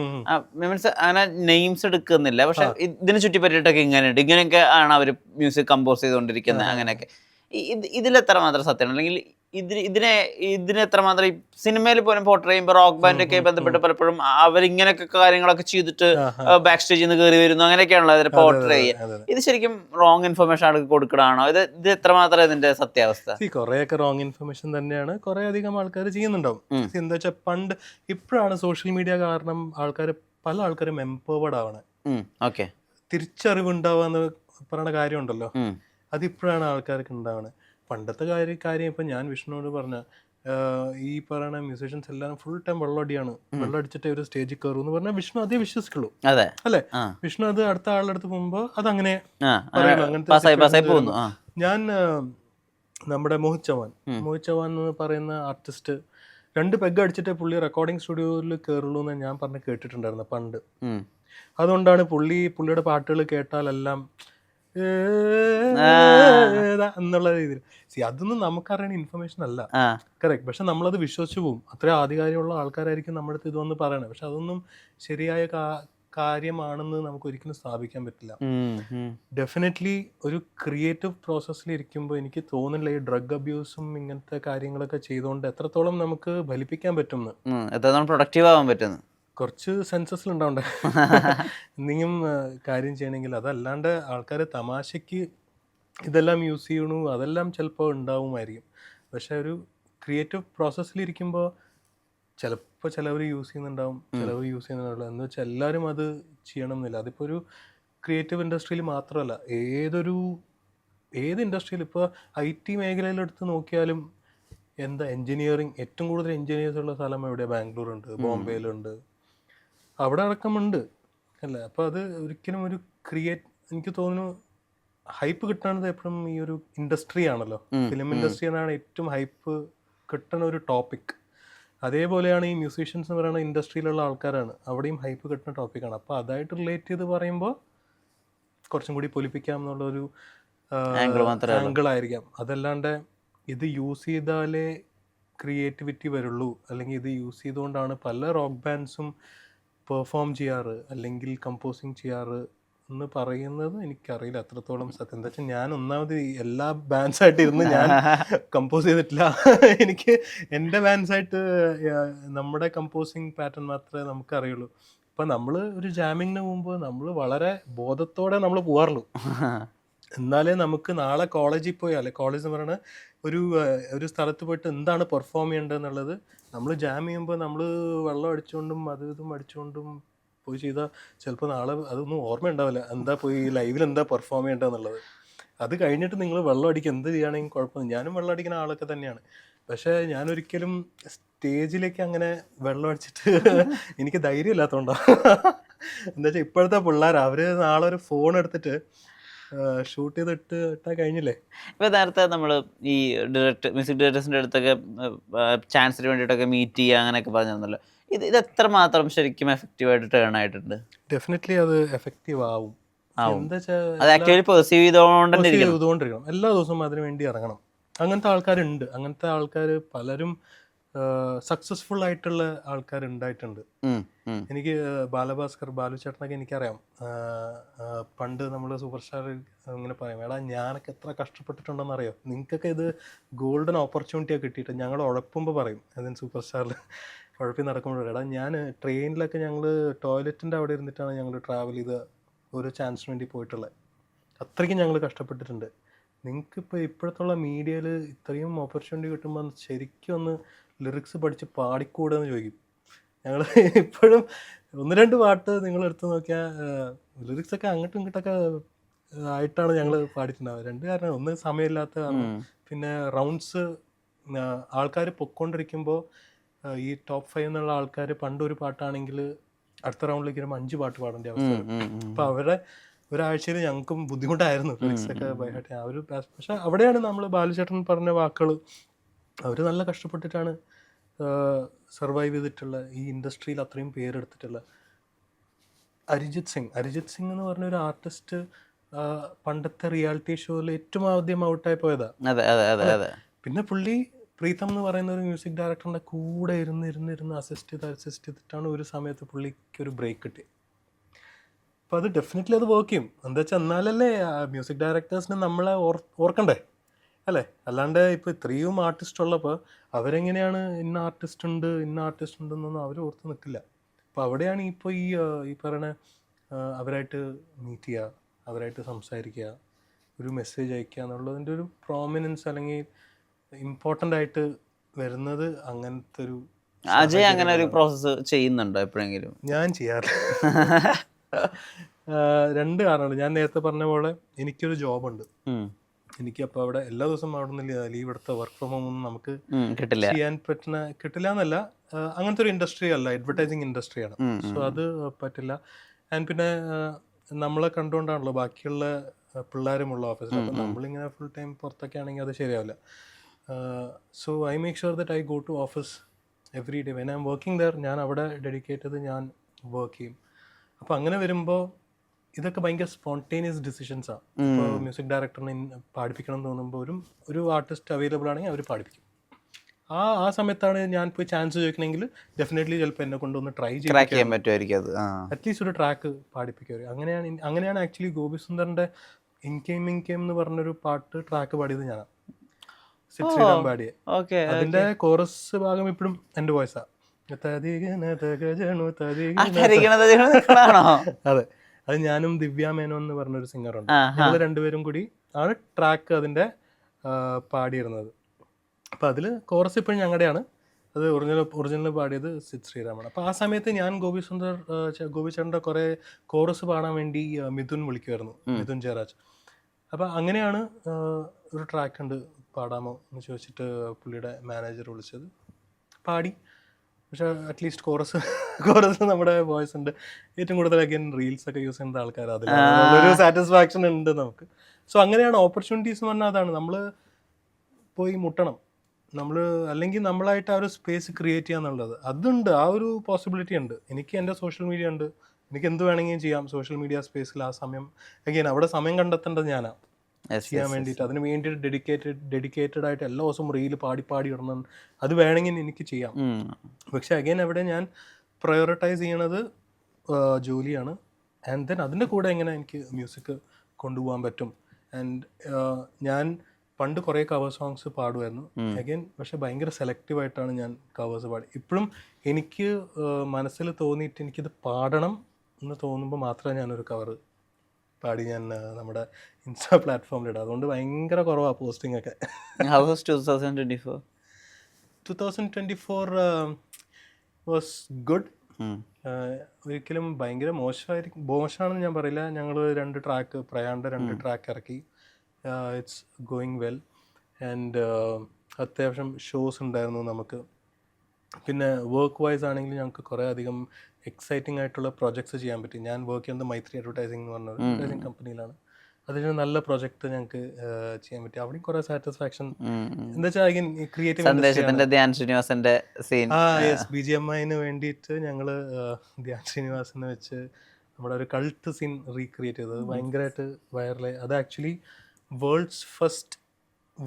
മീൻസ് അങ്ങനെ നെയിംസ് എടുക്കുന്നില്ല, പക്ഷെ ഇതിനെ ചുറ്റി പറ്റിയിട്ടൊക്കെ ഇങ്ങനെയുണ്ട്, ഇങ്ങനെയൊക്കെ ആണ് അവർ മ്യൂസിക് കമ്പോസ് ചെയ്തുകൊണ്ടിരിക്കുന്നത്. അങ്ങനെയൊക്കെ ഇതിലെത്ര മാത്രം സത്യമാണ്, അല്ലെങ്കിൽ ഇതിനെ എത്രമാത്രം ഈ സിനിമയിൽ പോലും പോർട്രേ ചെയ്യുമ്പോൾ റോക്ക് ബാൻഡ് ഒക്കെ ബന്ധപ്പെട്ട് പലപ്പോഴും അവരിങ്ങനെയൊക്കെ കാര്യങ്ങളൊക്കെ ചെയ്തിട്ട് ബാക്ക് സ്റ്റേജിൽ നിന്ന് കയറി വരുന്നു, അങ്ങനെയൊക്കെയാണല്ലോ അതിനെ പോർട്രേ ചെയ്യുക. ഇത് ശരിക്കും റോങ് ഇൻഫർമേഷൻ ആൾക്ക് കൊടുക്കണാണോ? ഇത് എത്രമാത്രം ഇതിന്റെ സത്യാവസ്ഥ? കുറെയൊക്കെ റോങ് ഇൻഫർമേഷൻ തന്നെയാണ് കുറെ അധികം ആൾക്കാർ ചെയ്യുന്നുണ്ടാവും. എന്താ വെച്ചാൽ പണ്ട് ഇപ്പോഴാണ് സോഷ്യൽ മീഡിയ കാരണം പല ആൾക്കാരും എംപവേർഡ് ആവണേ. ഓക്കെ, തിരിച്ചറിവുണ്ടാവാന്ന് പറയുന്ന കാര്യമുണ്ടല്ലോ, അതിപ്പോഴാണ് ആൾക്കാർക്ക് ഉണ്ടാവണേ. പണ്ടത്തെ കാര്യം ഇപ്പം ഞാൻ വിഷ്ണുവിനോട് പറഞ്ഞ ഈ പറയുന്ന മ്യൂസീഷ്യൻസ് എല്ലാം ഫുൾ ടൈം വെള്ളമടിയാണ്, വെള്ളം അടിച്ചിട്ട് ഒരു സ്റ്റേജിൽ കയറും എന്ന് പറഞ്ഞാൽ വിഷ്ണു അതേ വിശ്വസിക്കുള്ളൂ അല്ലേ. വിഷ്ണു അത് അടുത്ത ആളുടെ അടുത്ത് പോകുമ്പോ അതങ്ങനെ അങ്ങനത്തെ. ഞാൻ നമ്മുടെ മോഹിത് ചവാൻ എന്ന് പറയുന്ന ആർട്ടിസ്റ്റ് 2 പെഗ് അടിച്ചിട്ട് പുള്ളി റെക്കോർഡിംഗ് സ്റ്റുഡിയോയിൽ കയറുള്ളൂ എന്ന് ഞാൻ പറഞ്ഞ് കേട്ടിട്ടുണ്ടായിരുന്നു പണ്ട്. അതുകൊണ്ടാണ് പുള്ളിയുടെ പാട്ടുകൾ കേട്ടാലെല്ലാം എന്നുള്ള രീതിയിൽ. അതൊന്നും നമുക്കറിയണ ഇൻഫർമേഷൻ അല്ല, കറക്റ്റ്. പക്ഷെ നമ്മളത് വിശ്വസിച്ചു പോകും. അത്ര ആധികാരികമുള്ള ആൾക്കാരായിരിക്കും നമ്മുടെ അടുത്ത് ഇതൊന്ന് പറയണേ. പക്ഷെ അതൊന്നും ശരിയായ കാര്യമാണെന്ന് നമുക്ക് ഒരിക്കലും സ്ഥാപിക്കാൻ പറ്റില്ല. ഡെഫിനറ്റ്ലി ഒരു ക്രിയേറ്റീവ് പ്രോസസ്സിൽ ഇരിക്കുമ്പോൾ എനിക്ക് തോന്നുന്നില്ല ഈ ഡ്രഗ് അബ്യൂസും ഇങ്ങനത്തെ കാര്യങ്ങളൊക്കെ ചെയ്തുകൊണ്ട് എത്രത്തോളം നമുക്ക് ഫലിപ്പിക്കാൻ പറ്റും, എത്രത്തോളം പ്രൊഡക്റ്റീവ് ആവാൻ പറ്റുന്നു. കുറച്ച് സെൻസസിൽ ഉണ്ടാവണ്ടേ എന്തെങ്കിലും കാര്യം ചെയ്യണമെങ്കിൽ. അതല്ലാണ്ട് ആൾക്കാർ തമാശയ്ക്ക് ഇതെല്ലാം യൂസ് ചെയ്യണു, അതെല്ലാം ചിലപ്പോൾ ഉണ്ടാവുമായിരിക്കും. പക്ഷെ ഒരു ക്രിയേറ്റീവ് പ്രോസസ്സിലിരിക്കുമ്പോൾ ചിലപ്പോൾ ചിലവർ യൂസ് ചെയ്യുന്നുണ്ടാവും, ചിലവർ യൂസ് ചെയ്യുന്നുണ്ടാവില്ല. എന്ന് വെച്ചാൽ എല്ലാവരും അത് ചെയ്യണം എന്നില്ല. അതിപ്പോൾ ഒരു ക്രിയേറ്റീവ് ഇൻഡസ്ട്രിയിൽ മാത്രമല്ല, ഏത് ഇൻഡസ്ട്രിയിൽ. ഇപ്പോൾ IT മേഖലയിലെടുത്ത് നോക്കിയാലും എൻജിനീയറിങ്, ഏറ്റവും കൂടുതൽ എൻജിനീയേഴ്സ് ഉള്ള സ്ഥലം എവിടെയാണ്? ബാംഗ്ലൂരുണ്ട്, ബോംബെയിലുണ്ട്, അവിടെ അടക്കമുണ്ട് അല്ലേ. അപ്പോൾ അത് ഒരിക്കലും ഒരു എനിക്ക് തോന്നുന്നു ഹൈപ്പ് കിട്ടുന്നത് എപ്പോഴും ഈ ഒരു ഇൻഡസ്ട്രി ആണല്ലോ. ഫിലിം ഇൻഡസ്ട്രി എന്നാണ് ഏറ്റവും ഹൈപ്പ് കിട്ടുന്ന ഒരു ടോപ്പിക്. അതേപോലെയാണ് ഈ മ്യൂസീഷ്യൻസ് എന്ന് പറയുന്ന ഇൻഡസ്ട്രിയിലുള്ള ആൾക്കാരാണ്, അവിടെയും ഹൈപ്പ് കിട്ടുന്ന ടോപ്പിക്കാണ്. അപ്പോൾ അതായിട്ട് റിലേറ്റ് ചെയ്ത് പറയുമ്പോൾ കുറച്ചും കൂടി പൊലിപ്പിക്കാം എന്നുള്ളൊരു ആംഗിളായിരിക്കാം. അതല്ലാണ്ട് ഇത് യൂസ് ചെയ്താലേ ക്രിയേറ്റിവിറ്റി വരുള്ളൂ, അല്ലെങ്കിൽ ഇത് യൂസ് ചെയ്തുകൊണ്ടാണ് പല റോക്ക് ബാൻഡ്സും പെർഫോം ചെയ്യാറ് അല്ലെങ്കിൽ കമ്പോസിങ് ചെയ്യാറ് എന്ന് പറയുന്നത് എനിക്കറിയില്ല എത്രത്തോളം സത്യം. എന്താ വെച്ചാൽ ഞാൻ ഒന്നാമത് എല്ലാ ബാൻഡ്സായിട്ട് ഇരുന്ന് ഞാൻ കമ്പോസ് ചെയ്തിട്ടില്ല. എനിക്ക് എൻ്റെ ബാൻഡ്സായിട്ട് നമ്മുടെ കമ്പോസിങ് പാറ്റേൺ മാത്രമേ നമുക്കറിയുള്ളൂ. അപ്പം നമ്മൾ ഒരു ജാമിങ്ങിന് മുമ്പ് നമ്മൾ വളരെ ബോധത്തോടെ നമ്മൾ പോകാറുള്ളൂ. എന്നാലേ നമുക്ക് നാളെ കോളേജിൽ പോയാൽ, കോളേജ് എന്ന് പറയുന്നത് ഒരു സ്ഥലത്ത് പോയിട്ട് എന്താണ് പെർഫോം ചെയ്യേണ്ടതെന്നുള്ളത് നമ്മൾ ജാം ചെയ്യുമ്പോൾ നമ്മൾ വെള്ളം അടിച്ചുകൊണ്ടും ഇതും അടിച്ചുകൊണ്ടും പോയി ചെയ്താൽ ചിലപ്പോൾ നാളെ അതൊന്നും ഓർമ്മ ഉണ്ടാവില്ല, എന്താ പോയി ലൈവിൽ എന്താ പെർഫോം ചെയ്യേണ്ടതെന്നുള്ളത്. അത് കഴിഞ്ഞിട്ട് നിങ്ങൾ വെള്ളം അടിക്കുക എന്ത് ചെയ്യുകയാണെങ്കിൽ കുഴപ്പമില്ല. ഞാനും വെള്ളം അടിക്കുന്ന ആളൊക്കെ തന്നെയാണ്. പക്ഷേ ഞാനൊരിക്കലും സ്റ്റേജിലേക്ക് അങ്ങനെ വെള്ളം അടിച്ചിട്ട് എനിക്ക് ധൈര്യം ഇല്ലാത്തതുകൊണ്ടാണ്. എന്താ വെച്ചാൽ ഇപ്പോഴത്തെ പിള്ളേർ അവർ നാളെ ഒരു ഫോൺ എടുത്തിട്ട് ഷൂട്ട് ചെയ്തിട്ട് ഇട്ടാൽ കഴിഞ്ഞില്ലേ. ഇപ്പോൾ നേരത്തെ നമ്മൾ ഈ മ്യൂസിക് ഡയറക്ടേഴ്സിൻ്റെ അടുത്തൊക്കെ ചാൻസിന് വേണ്ടിയിട്ടൊക്കെ മീറ്റ് ചെയ്യുക അങ്ങനെയൊക്കെ പറഞ്ഞിരുന്നല്ലോ. ഇത് എത്രമാത്രം ശരിക്കും എഫക്റ്റീവായിട്ട് ടേൺ ആയിട്ടുണ്ട്? ഡെഫിനറ്റ്ലി അത് എഫക്റ്റീവ് ആവും. എന്താ വെച്ചാൽ പെർസീവ് ചെയ്തുകൊണ്ടിരിക്കണം, എല്ലാ ദിവസവും അതിനു വേണ്ടി ഇറങ്ങണം. അങ്ങനത്തെ ആൾക്കാരുണ്ട്. അങ്ങനത്തെ ആൾക്കാർ പലരും സക്സസ്ഫുൾ ആയിട്ടുള്ള ആൾക്കാരുണ്ടായിട്ടുണ്ട്. എനിക്ക് ബാലു ചേട്ടനൊക്കെ എനിക്കറിയാം. പണ്ട് നമ്മൾ സൂപ്പർ സ്റ്റാർ ഇങ്ങനെ പറയും, എടാ ഞാനൊക്കെ എത്ര കഷ്ടപ്പെട്ടിട്ടുണ്ടെന്ന് അറിയാം, നിങ്ങൾക്കൊക്കെ ഇത് ഗോൾഡൻ ഓപ്പർച്യൂണിറ്റിയാണ് കിട്ടിയിട്ട്. ഞങ്ങൾ ഉഴപ്പുമ്പോൾ പറയും, അതിന് സൂപ്പർ സ്റ്റാറിൽ ഉഴപ്പി നടക്കുമ്പോൾ, എടാ ഞാൻ ട്രെയിനിലൊക്കെ ഞങ്ങൾ ടോയ്ലറ്റിൻ്റെ അവിടെ ഇരുന്നിട്ടാണ് ഞങ്ങൾ ട്രാവൽ ചെയ്ത് ഓരോ ചാൻസിന് വേണ്ടി പോയിട്ടുള്ളത്. അത്രയ്ക്കും ഞങ്ങൾ കഷ്ടപ്പെട്ടിട്ടുണ്ട്. നിങ്ങൾക്കിപ്പോൾ ഇപ്പോഴത്തുള്ള മീഡിയയിൽ ഇത്രയും ഓപ്പർച്യൂണിറ്റി കിട്ടുമ്പോൾ ശരിക്കും ഒന്ന് ലിറിക്സ് പഠിച്ച് പാടിക്കൂടെന്ന് ചോദിക്കും. ഞങ്ങൾ ഇപ്പോഴും 1-2 പാട്ട് നിങ്ങൾ എടുത്ത് നോക്കിയാൽ ലിറിക്സൊക്കെ അങ്ങോട്ടും ഇങ്ങോട്ടൊക്കെ ആയിട്ടാണ് ഞങ്ങൾ പാടിയിട്ടുണ്ടാവുക. 2 കാരണം, ഒന്ന് സമയമില്ലാത്ത കാരണം, പിന്നെ റൗണ്ട്സ് ആൾക്കാർ പൊയ്ക്കൊണ്ടിരിക്കുമ്പോൾ ഈ ടോപ്പ് 5 എന്നുള്ള ആൾക്കാർ പണ്ടൊരു പാട്ടാണെങ്കിൽ അടുത്ത റൗണ്ടിലേക്ക് വരുമ്പോൾ 5 പാട്ട് പാടേണ്ട അവസ്ഥ വരും. അപ്പോൾ അവരുടെ ഒരാഴ്ചയിൽ ഞങ്ങൾക്കും ബുദ്ധിമുട്ടായിരുന്നു ലിറിക്സൊക്കെ ബൈഹാർട്ട് ആ ഒരു. പക്ഷെ അവിടെയാണ് നമ്മൾ ബാലുചേട്ടൻ പറഞ്ഞ വാക്കുകൾ, അവർ നല്ല കഷ്ടപ്പെട്ടിട്ടാണ് സർവൈവ് ചെയ്തിട്ടുള്ള, ഈ ഇൻഡസ്ട്രിയിൽ അത്രയും പേരെടുത്തിട്ടുള്ള. അരിജിത് സിംഗ് എന്ന് പറഞ്ഞ ഒരു ആർട്ടിസ്റ്റ് പണ്ടത്തെ റിയാലിറ്റി ഷോയിൽ ഏറ്റവും ആദ്യം ഔട്ടായി പോയതാ. പിന്നെ പുള്ളി പ്രീതം എന്ന് പറയുന്ന ഒരു മ്യൂസിക് ഡയറക്ടറിൻ്റെ കൂടെ ഇരുന്ന് അസിസ്റ്റ് ചെയ്തിട്ടാണ് ഒരു സമയത്ത് പുള്ളിക്ക് ഒരു ബ്രേക്ക് കിട്ടിയത്. അപ്പോൾ അത് ഡെഫിനറ്റ്ലി അത് വർക്ക് ചെയ്യും. എന്താ വെച്ചാൽ എന്നാലല്ലേ മ്യൂസിക് ഡയറക്ടേഴ്സിന് നമ്മളെ ഓർക്കണ്ടേ അല്ലേ? അല്ലാണ്ട് ഇപ്പോൾ ഇത്രയും ആർട്ടിസ്റ്റ് ഉള്ളപ്പോൾ അവരെങ്ങനെയാണ് ഇന്ന ആർട്ടിസ്റ്റ് ഉണ്ടെന്നൊന്നും അവർ ഓർത്ത് നിൽക്കില്ല. അപ്പോൾ അവിടെയാണ് ഇപ്പോൾ ഈ പറയുന്ന അവരായിട്ട് മീറ്റ് ചെയ്യുക, അവരായിട്ട് സംസാരിക്കുക, ഒരു മെസ്സേജ് അയക്കുക എന്നുള്ളതിൻ്റെ ഒരു പ്രോമിനൻസ് അല്ലെങ്കിൽ ഇമ്പോർട്ടൻ്റ് ആയിട്ട് വരുന്നത് അങ്ങനത്തെ ഒരു. അജയ് അങ്ങനെ ഒരു പ്രോസസ്സ് ചെയ്യുന്നുണ്ടോ എപ്പോഴെങ്കിലും? ഞാൻ ചെയ്യാറില്ല. 2 കാരണമുണ്ട്. ഞാൻ നേരത്തെ പറഞ്ഞ പോലെ എനിക്കൊരു ജോബുണ്ട്. എനിക്ക് അപ്പോൾ അവിടെ എല്ലാ ദിവസവും അവിടെ നിന്ന് ലീവ് എടുത്ത വർക്ക് ഫ്രം ഹോം ഒന്നും നമുക്ക് ചെയ്യാൻ കിട്ടില്ല എന്നല്ല, അങ്ങനത്തെ ഒരു ഇൻഡസ്ട്രി അല്ല, അഡ്വർടൈസിങ് ഇൻഡസ്ട്രിയാണ്. സോ അത് പറ്റില്ല. ആൻഡ് പിന്നെ നമ്മളെ കണ്ടുകൊണ്ടാണല്ലോ ബാക്കിയുള്ള പിള്ളേരുമുള്ള ഓഫീസിൽ. അപ്പോൾ നമ്മളിങ്ങനെ ഫുൾ ടൈം പുറത്തൊക്കെ ആണെങ്കിൽ അത് ശരിയാവില്ല. So I make sure that I go to office every day. When I'm working there, ഞാൻ അവിടെ ഡെഡിക്കേറ്റ് ചെയ്ത് ഞാൻ വർക്ക് ചെയ്യും. അപ്പോൾ അങ്ങനെ വരുമ്പോൾ ഇതൊക്കെ ഭയങ്കര സ്പോണ്ടേനിയസ് ഡിസിഷൻസാണ്. ഇപ്പോൾ മ്യൂസിക് ഡയറക്ടറിനെ പാടിപ്പിക്കണം എന്ന് തോന്നുമ്പോൾ ഒരു ആർട്ടിസ്റ്റ് അവൈലബിൾ ആണെങ്കിൽ അവർ പാടിപ്പിക്കും. ആ സമയത്താണ് ഞാൻ പോയി ചാൻസ് ചോദിക്കണമെങ്കിൽ ഡെഫിനറ്റ്ലി ചിലപ്പോൾ എന്നെ കൊണ്ടൊന്ന് ട്രൈ ചെയ്യാൻ പറ്റുമായിരിക്കും. അത് അറ്റ്ലീസ്റ്റ് ഒരു ട്രാക്ക് പാടിപ്പിക്കുക. അങ്ങനെയാണ് ആക്ച്വലി ഗോപി സുന്ദറിൻ്റെ ഇൻകെയിം എന്ന് പറഞ്ഞൊരു ട്രാക്ക് പാടിയത് ഞാനാണ്, സിദ് ശ്രീറാം പാടിയെ. അതിൻ്റെ കോറസ് ഭാഗം ഇപ്പോഴും എൻ്റെ വോയിസാണ്. അതെ, അത് ഞാനും ദിവ്യ മേനോൻ എന്ന് പറഞ്ഞൊരു സിംഗറുണ്ട്. ഞങ്ങൾ 2 പേരും കൂടി ആണ് ട്രാക്ക് അതിൻ്റെ പാടിയിരുന്നത്. അപ്പോൾ അതിൽ കോറസ് ഇപ്പോഴും ഞങ്ങളുടെയാണ്. അത് ഒറിജിനൽ പാടിയത് സിദ് ശ്രീറാമാണ്. അപ്പോൾ ആ സമയത്ത് ഞാൻ ഗോപി ചേട്ടൻ്റെ കുറേ കോറസ് പാടാൻ വേണ്ടി മിഥുൻ വിളിക്കുമായിരുന്നു, മിഥുൻ ജയരാജ്. അപ്പോൾ അങ്ങനെയാണ് ഒരു ട്രാക്ക് ഉണ്ട് പാടാമോ എന്ന് ചോദിച്ചിട്ട് പുള്ളിയുടെ മാനേജർ വിളിച്ചത്, പാടി. പക്ഷേ അറ്റ്ലീസ്റ്റ് കോറസ് നമ്മുടെ വോയിസ് ഉണ്ട്. ഏറ്റവും കൂടുതൽ അഗൈൻ റീൽസൊക്കെ യൂസ് ചെയ്യുന്ന ആൾക്കാർ, അതിലൊരു സാറ്റിസ്ഫാക്ഷൻ ഉണ്ട് നമുക്ക്. സോ അങ്ങനെയാണ് ഓപ്പർച്യൂണിറ്റീസ് എന്ന് പറഞ്ഞാൽ അതാണ്, നമ്മൾ പോയി മുട്ടണം. അല്ലെങ്കിൽ നമ്മളായിട്ട് ആ ഒരു സ്പേസ് ക്രിയേറ്റ് ചെയ്യുക എന്നുള്ളത് അതുണ്ട്, ആ ഒരു പോസിബിലിറ്റി ഉണ്ട്. എനിക്ക് എൻ്റെ സോഷ്യൽ മീഡിയ ഉണ്ട്, എനിക്ക് എന്ത് വേണമെങ്കിലും ചെയ്യാം സോഷ്യൽ മീഡിയ സ്പേസിൽ. ആ സമയം അഗൈൻ അവിടെ സമയം കണ്ടെത്തേണ്ടത് ഞാനാണ് ചെയ്യാൻ വേണ്ടിയിട്ട്. അതിന് വേണ്ടിയിട്ട് ഡെഡിക്കേറ്റഡ് ആയിട്ട് എല്ലാ ദിവസവും റീല് പാടി ഇടണം, അത് വേണമെങ്കിൽ എനിക്ക് ചെയ്യാം. പക്ഷെ അഗൈൻ അവിടെ ഞാൻ പ്രയോറിറ്റൈസ് ചെയ്യണത് ജോലിയാണ്. ആൻഡ് ദെൻ അതിൻ്റെ കൂടെ എങ്ങനെ എനിക്ക് മ്യൂസിക് കൊണ്ടുപോകാൻ പറ്റും. ആൻഡ് ഞാൻ പണ്ട് കുറേ കവർ സോങ്സ് പാടുമായിരുന്നു അഗൈൻ, പക്ഷെ ഭയങ്കര സെലക്റ്റീവായിട്ടാണ് ഞാൻ കവേഴ്സ് പാടി. ഇപ്പോഴും എനിക്ക് മനസ്സിൽ തോന്നിയിട്ട് എനിക്കിത് പാടണം എന്ന് തോന്നുമ്പോൾ മാത്രമേ ഞാനൊരു കവർ പാടി ഞാൻ നമ്മുടെ ഇൻസ്റ്റാ പ്ലാറ്റ്ഫോമിലിടാം. അതുകൊണ്ട് ഭയങ്കര കുറവാണ് പോസ്റ്റിംഗ് ഒക്കെ. 2024 വാസ് ഗുഡ്. ഒരിക്കലും ഭയങ്കര മോശമാണെന്ന് ഞാൻ പറയില്ല. ഞങ്ങൾ 2 ട്രാക്ക് പ്രയാണിൻ്റെ 2 ട്രാക്ക് ഇറക്കി. It's going well. ആൻഡ് അത്യാവശ്യം ഷോസ് ഉണ്ടായിരുന്നു നമുക്ക്. പിന്നെ വർക്ക് വൈസ് ആണെങ്കിൽ ഞങ്ങൾക്ക് കുറേ അധികം എക്സൈറ്റിംഗ് ആയിട്ടുള്ള പ്രോജക്ട്സ് ചെയ്യാൻ പറ്റി. ഞാൻ വർക്ക് ചെയ്യുന്നത് മൈത്രി അഡ്വർടൈസിംഗ് എന്ന് പറഞ്ഞ അഡ്വർടൈസിംഗ് കമ്പനിയിലാണ്. അതിന് നല്ല പ്രോജക്റ്റ് ഞങ്ങൾക്ക് ചെയ്യാൻ പറ്റി. അവിടെയും കുറേ സാറ്റിസ്ഫാക്ഷൻ. എന്താ വെച്ചാൽ ക്രിയേറ്റീവ് BGMIന് വേണ്ടിയിട്ട് ഞങ്ങൾ ധ്യാൻ ശ്രീനിവാസനെ വെച്ച് നമ്മുടെ ഒരു കൾട്ട് സീൻ റീക്രിയേറ്റ് ചെയ്തത് ഭയങ്കരമായിട്ട് വൈറലായി. അത് actually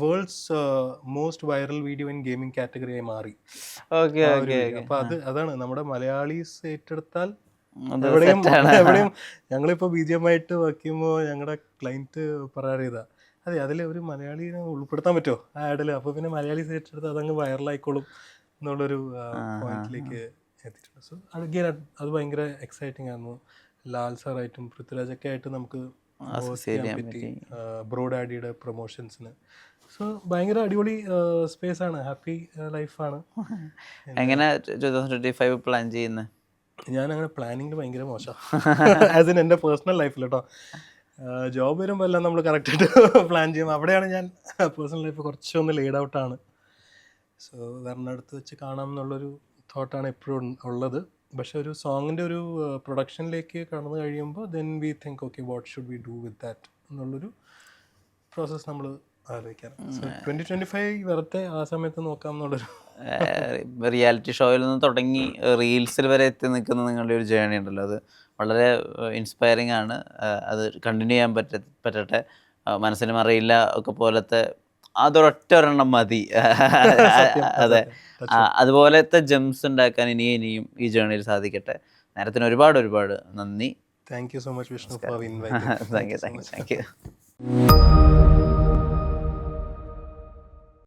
world's most viral video in gaming കാറ്റഗറിയായി മാറി. അപ്പൊ അതാണ് നമ്മുടെ മലയാളീസ് ഏറ്റെടുത്താൽ എവിടെയും ഞങ്ങളിപ്പോൾ BGMI ആയിട്ട് വർക്ക് ചെയ്യുമ്പോൾ ഞങ്ങളുടെ ക്ലൈൻറ്റ് പറയാറിയതാ, അതെ അതിൽ ഒരു മലയാളീനെ ഉൾപ്പെടുത്താൻ പറ്റുമോ ആ ആഡിൽ, അപ്പോൾ പിന്നെ മലയാളീസ് ഏറ്റെടുത്ത് അതങ്ങ് വൈറലായിക്കോളും എന്നുള്ളൊരു പോയിന്റിലേക്ക് എത്തിയിട്ടുണ്ട്. സോ അഗെയിൻ അത് ഭയങ്കര എക്സൈറ്റിംഗ് ആയിരുന്നു. ലാൽ സാറായിട്ടും പൃഥ്വിരാജൊക്കെ ആയിട്ട് നമുക്ക് associate ചെയ്യാൻ പറ്റി. ബ്രോ ഡാഡിയുടെ പ്രൊമോഷൻസിന്. സോ ഭയങ്കര അടിപൊളി സ്പേസ് ആണ്, ഹാപ്പി ലൈഫാണ്. എങ്ങനെ 2025 പ്ലാൻ ചെയ്യുന്നത്? ഞാൻ അങ്ങനെ പ്ലാനിങ്ങിൽ ഭയങ്കര മോശം, ആസ് ഇൻ എൻ്റെ പേഴ്സണൽ ലൈഫിൽ കേട്ടോ. ജോബ് വരുമ്പോൾ എല്ലാം നമ്മൾ കറക്റ്റായിട്ട് പ്ലാൻ ചെയ്യും. അവിടെയാണ് ഞാൻ പേഴ്സണൽ ലൈഫ് കുറച്ചൊന്ന് ലേഡ് ഔട്ടാണ്. സോ വരണടുത്ത് വെച്ച് കാണാം എന്നുള്ളൊരു തോട്ടാണ് എപ്പോഴും ഉള്ളത്. പക്ഷെ ഒരു സോങ്ങിൻ്റെ ഒരു പ്രൊഡക്ഷനിലേക്ക് കടന്നു കഴിയുമ്പോൾ then we think okay what should we do with that എന്നുള്ളൊരു പ്രോസസ്സ് നമ്മൾ ആലോചിക്കാം. സോ 2025 വരട്ടെ, ആ സമയത്ത് നോക്കാം എന്നുള്ളൊരു. റിയാലിറ്റി ഷോയിൽ നിന്ന് തുടങ്ങി റീൽസിൽ വരെ എത്തി നിൽക്കുന്ന നിങ്ങളുടെ ഒരു ജേണി ഉണ്ടല്ലോ, അത് വളരെ ഇൻസ്പയറിംഗ് ആണ്. അത് കണ്ടിന്യൂ ചെയ്യാൻ പറ്റട്ടെ. മനസ്സിനും അറിയില്ല ഒക്കെ പോലത്തെ അതൊരൊറ്റ ഒരെണ്ണം മതി. അതെ, അതുപോലത്തെ ജംസ് ഉണ്ടാക്കാൻ ഇനിയും ഈ ജേണിയിൽ സാധിക്കട്ടെ. നേരത്തിന് ഒരുപാട് നന്ദി. Thank you so much Vishnu for inviting. Thank you.